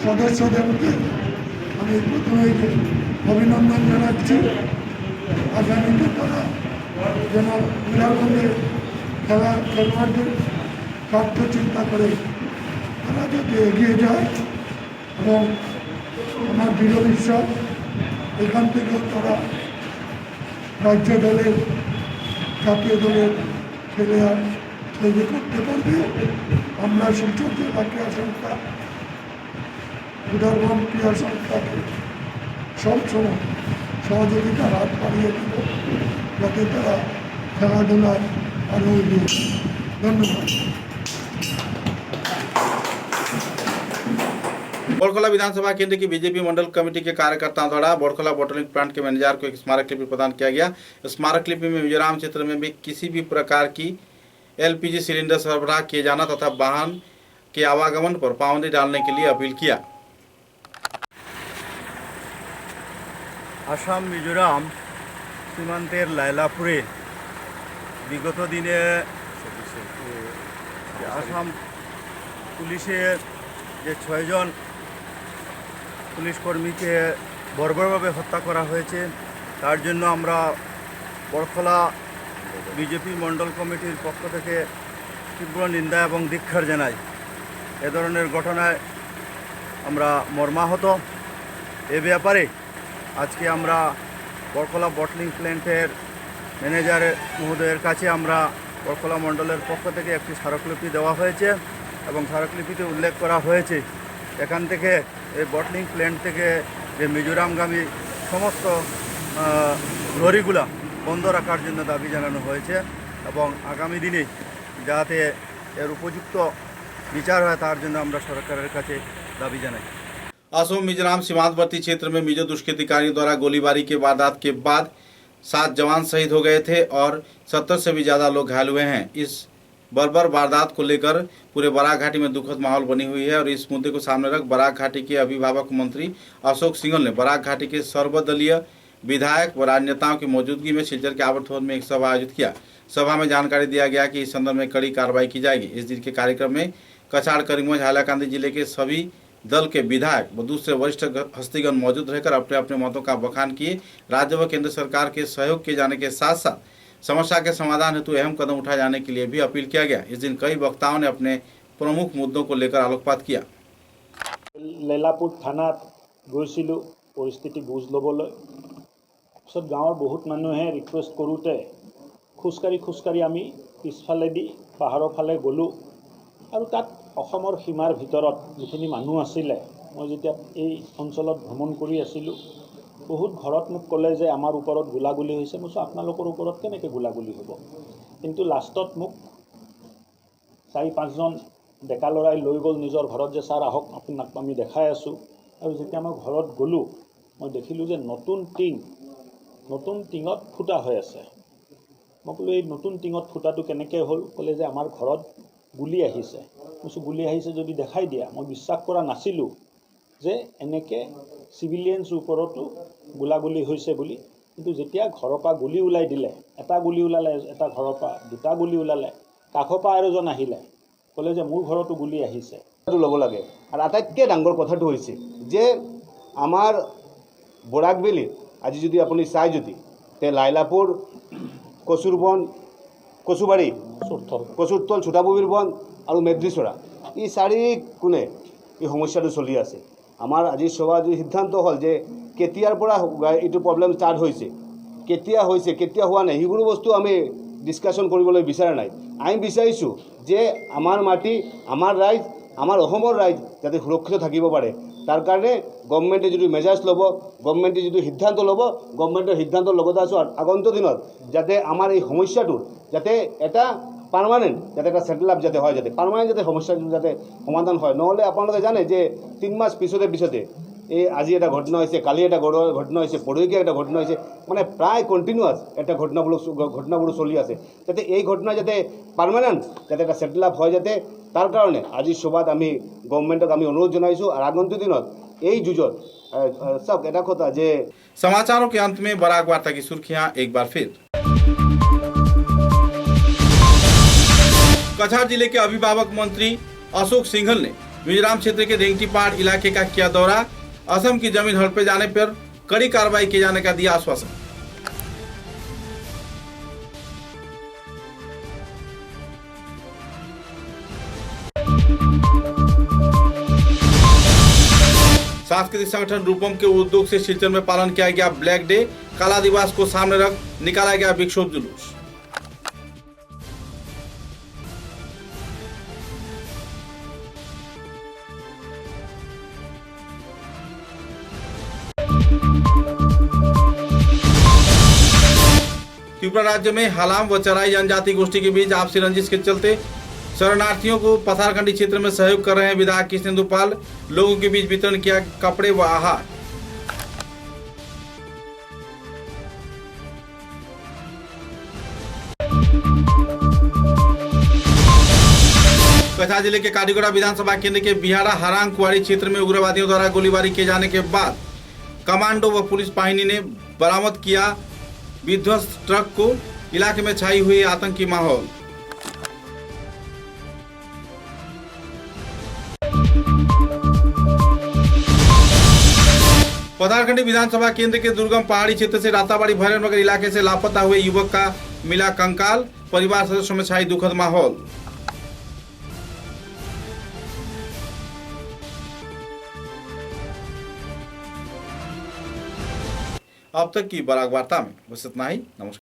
সদস্যদেরকে আমি প্রথমে অভিনন্দন জানাচ্ছি। আগামীতে তারা যেন উদারবন্দের খেলোয়াড়দের স্বার্থ চিন্তা করে তারা যাতে এগিয়ে যায় এবং আমার দৃঢ় বিশ্বাস এখান থেকেও তারা রাজ্য দলের জাতীয় দলের প্লেয়ার তৈরি করতে পারবে। আমরা শিলচর জেলা ক্রীড়া সংস্থা উদারবন্দ ক্রীড়া সংস্থাকে সবসময় সহযোগিতার হাত বাড়িয়ে দেব যাতে তারা খেলাধুলায় আরও এগিয়ে। ধন্যবাদ। बोड़खला विधानसभा केंद्र की बीजेपी मंडल कमेटी के कार्यकर्ताओं द्वारा बोड़खला बॉटलिंग प्लांट के मैनेजर को एक स्मारक लिपि प्रदान किया गया। स्मारक लिपि में मिजोरम क्षेत्र में भी किसी भी प्रकार की LPG सिलेंडर सरबराह किए जाना तथा वाहन के आवागमन पर पाबंदी डालने के लिए अपील किया। আসাম মিজোরাম সীমান্তের লাইলাপুরে বিগত দিনে আসাম পুলিশের যে 6 জন পুলিশ কর্মীকে বর্বরভাবে হত্যা করা হয়েছে, তার জন্য আমরা বড়খলা বিজেপি মণ্ডল কমিটির পক্ষ থেকে তীব্র নিন্দা এবং ধিক্কার জানাই। এ ধরনের ঘটনায় আমরা মর্মাহত। এ ব্যাপারে আজকে আমরা বড়খলা বটলিং প্ল্যান্টের ম্যানেজার মহোদয়ের কাছে আমরা বরকলা মণ্ডলের পক্ষ থেকে একটি স্মারকলিপি দেওয়া হয়েছে এবং স্মারকলিপিতে উল্লেখ করা হয়েছে এখান থেকে এই বটলিং প্ল্যান্ট থেকে যে মিজোরামগামী সমস্ত লরিগুলা বন্ধ রাখার জন্য দাবি জানানো হয়েছে এবং আগামী দিনে যাতে এর উপযুক্ত বিচার হয় তার জন্য আমরা সরকারের কাছে দাবি জানাই। असम मिजोरम सीमांतवर्ती क्षेत्र में मिजो दुष्कृतिकारियों द्वारा गोलीबारी के वारदात के बाद 7 जवान शहीद हो गए थे और 70 से भी ज़्यादा लोग घायल हुए हैं। इस बर्बर वारदात को लेकर पूरे बराक घाटी में दुखद माहौल बनी हुई है और इस मुद्दे को सामने रख बराक घाटी के अभिभावक मंत्री अशोक सिंघल ने बराक घाटी के सर्वदलीय विधायक व राजनेताओं की मौजूदगी में सिलचर के आवर्त भवन में एक सभा आयोजित किया। सभा में जानकारी दिया गया कि इस संदर्भ में कड़ी कार्रवाई की जाएगी। इस दिन के कार्यक्रम में कछाड़, करीमगंज, हाइलाकांदी जिले के सभी दल के विधायक व दूसरे वरिष्ठ हस्तीगण मौजूद रहकर अपने अपने मतों का बखान किए। राज्य व केंद्र सरकार के सहयोग किए जाने के साथ साथ समस्या के समाधान हेतु अहम कदम उठाए जाने के लिए भी अपील किया गया। इस दिन कई वक्ताओं ने अपने प्रमुख मुद्दों को लेकर आलोकपात किया। লেলাপুৰ থানাত গৈছিলোঁ পৰিস্থিতি বুজ ল'বলৈ। পিছত গাঁৱৰ বহুত মানুহে ৰিকুৱেষ্ট কৰোঁতে খোজকাঢ়ি আমি পিছফালেদি পাহাৰৰ ফালে গ'লোঁ আৰু তাত অসমৰ সীমাৰ ভিতৰত যিখিনি মানুহ আছিলে, মই যেতিয়া এই অঞ্চলত ভ্ৰমণ কৰি আছিলোঁ, বহুত ঘৰত মোক ক'লে যে আমাৰ ওপৰত গোলাগুলি হৈছে। মই কৈছোঁ আপোনালোকৰ ওপৰত কেনেকৈ গোলাগুলি হ'ব? কিন্তু লাষ্টত মোক 4-5জন ডেকা ল'ৰাই লৈ গ'ল নিজৰ ঘৰত যে ছাৰ আহক আপোনাক আমি দেখাই আছোঁ। আৰু যেতিয়া মই ঘৰত গ'লোঁ মই দেখিলোঁ যে নতুন টিঙত ফুটা হৈ আছে। মই ক'লোঁ এই নতুন টিঙত ফুটাটো কেনেকৈ হ'ল? ক'লে যে আমাৰ ঘৰত গুলি আহিছে। কৈছোঁ গুলি আহিছে যদি দেখাই দিয়া। মই বিশ্বাস কৰা নাছিলোঁ যে এনেকৈ চিভিলিয়ানছ ওপৰতো গোলাগুলি হৈছে বুলি। কিন্তু যেতিয়া ঘৰৰ পৰা গুলি ওলাই দিলে, এটা গুলি ওলালে, এটা ঘৰৰ পৰা দুটা গুলি ওলালে, কাষৰ পৰা আৰু এজন আহিলে ক'লে যে মোৰ ঘৰতো গুলি আহিছে। ল'ব লাগে। আৰু আটাইতকৈ ডাঙৰ কথাটো হৈছে যে আমাৰ বৰাকবেলিত আজি যদি আপুনি চাই যদি তে লাইলাপুৰ, কচুৰবন, কচুবাৰী, কচুৰতল, ছোটাববীৰ বন আৰু মেদ্ৰিচৰা এই চাৰি কোণে এই সমস্যাটো চলি আছে। আমাৰ আজি সভা সিদ্ধান্ত হ'ল যে কেতিয়াৰ পৰা এইটো প্ৰব্লেম ষ্টাৰ্ট হৈছে, কেতিয়া হৈছে, কেতিয়া হোৱা নাই, সেইবোৰ বস্তু আমি ডিছকাশ্যন কৰিবলৈ বিচৰা নাই। আমি বিচাৰিছোঁ যে আমাৰ মাটি, আমাৰ ৰাইজ, আমাৰ অসমৰ ৰাইজ যাতে সুৰক্ষিত থাকিব পাৰে তাৰ কাৰণে গভৰ্ণমেণ্টে যদি মেজাৰ্ছ ল'ব, গভৰ্ণমেণ্টে যদি সিদ্ধান্ত ল'ব, গভৰ্ণমেণ্টৰ সিদ্ধান্তৰ লগতে আছোঁ আগন্তুক দিনত যাতে আমাৰ এই সমস্যাটোৰ যাতে এটা পাৰ্মানেণ্ট যাতে এটা সেটেল আপ যাতে হয়, যাতে পাৰ্মানেণ্ট যাতে সমস্যাটো যাতে সমাধান হয়। নহ'লে আপোনালোকে জানে যে 3 মাস পিছতে এই আজি এটা ঘটনা হৈছে, কালি এটা ঘটনা হৈছে, পৰহিকে এটা ঘটনা হৈছে, মানে প্ৰায় কণ্টিনিউৱাছ এটা ঘটনাবোৰ চলি আছে। যাতে এই ঘটনা যাতে পাৰ্মানেণ্ট যাতে এটা সেটেল আপ হয় যাতে তাৰ কাৰণে আজি সভাত আমি গভৰ্ণমেণ্টক আমি অনুৰোধ জনাইছোঁ। আৰু আগন্তুক দিনত এই যুঁজত চাওক এটা কথা যে समाचारों के अंत में बराक वार्ता की सुर्खियां एक बार फिर। कछाड़ जिले के अभिभावक मंत्री अशोक सिंघल ने मिजोरम क्षेत्र के रेंगटीपाड़ इलाके का किया दौरा। असम की जमीन हड़पे जाने पर कड़ी कार्रवाई किए जाने का दिया आश्वासन। सांस्कृतिक संगठन रूपम के उद्योग से सिलचर में पालन किया गया ब्लैक डे। काला दिवस को सामने रख निकाला गया विक्षोभ जुलूस। त्रिपुरा राज्य में हलाम व चराई जनजाति गोष्ठी के बीच आपसी रंजिश के चलते शरणार्थियों को पथारखंडी क्षेत्र में सहयोग कर रहे हैं विधायक कृष्णेंदु पाल। लोगों के बीच वितरण किया कपड़े व आहार। कछाड़ जिले के काडीगोड़ा विधानसभा केंद्र के बिहारा हरांग कुआरी क्षेत्र में उग्रवादियों द्वारा गोलीबारी किए जाने के बाद कमांडो व पुलिस बाहिनी ने बरामद किया विध्वस्त ट्रक को। इलाके में छाई हुई आतंकी माहौल। पथारखंडी विधानसभा केंद्र के दुर्गम पहाड़ी क्षेत्र से राताबाड़ी भैरवनगर इलाके से लापता हुए युवक का मिला कंकाल। परिवार सदस्यों में छाई दुखद माहौल। अब तक की बराक वार्ता में बस इतना ही। नमस्कार।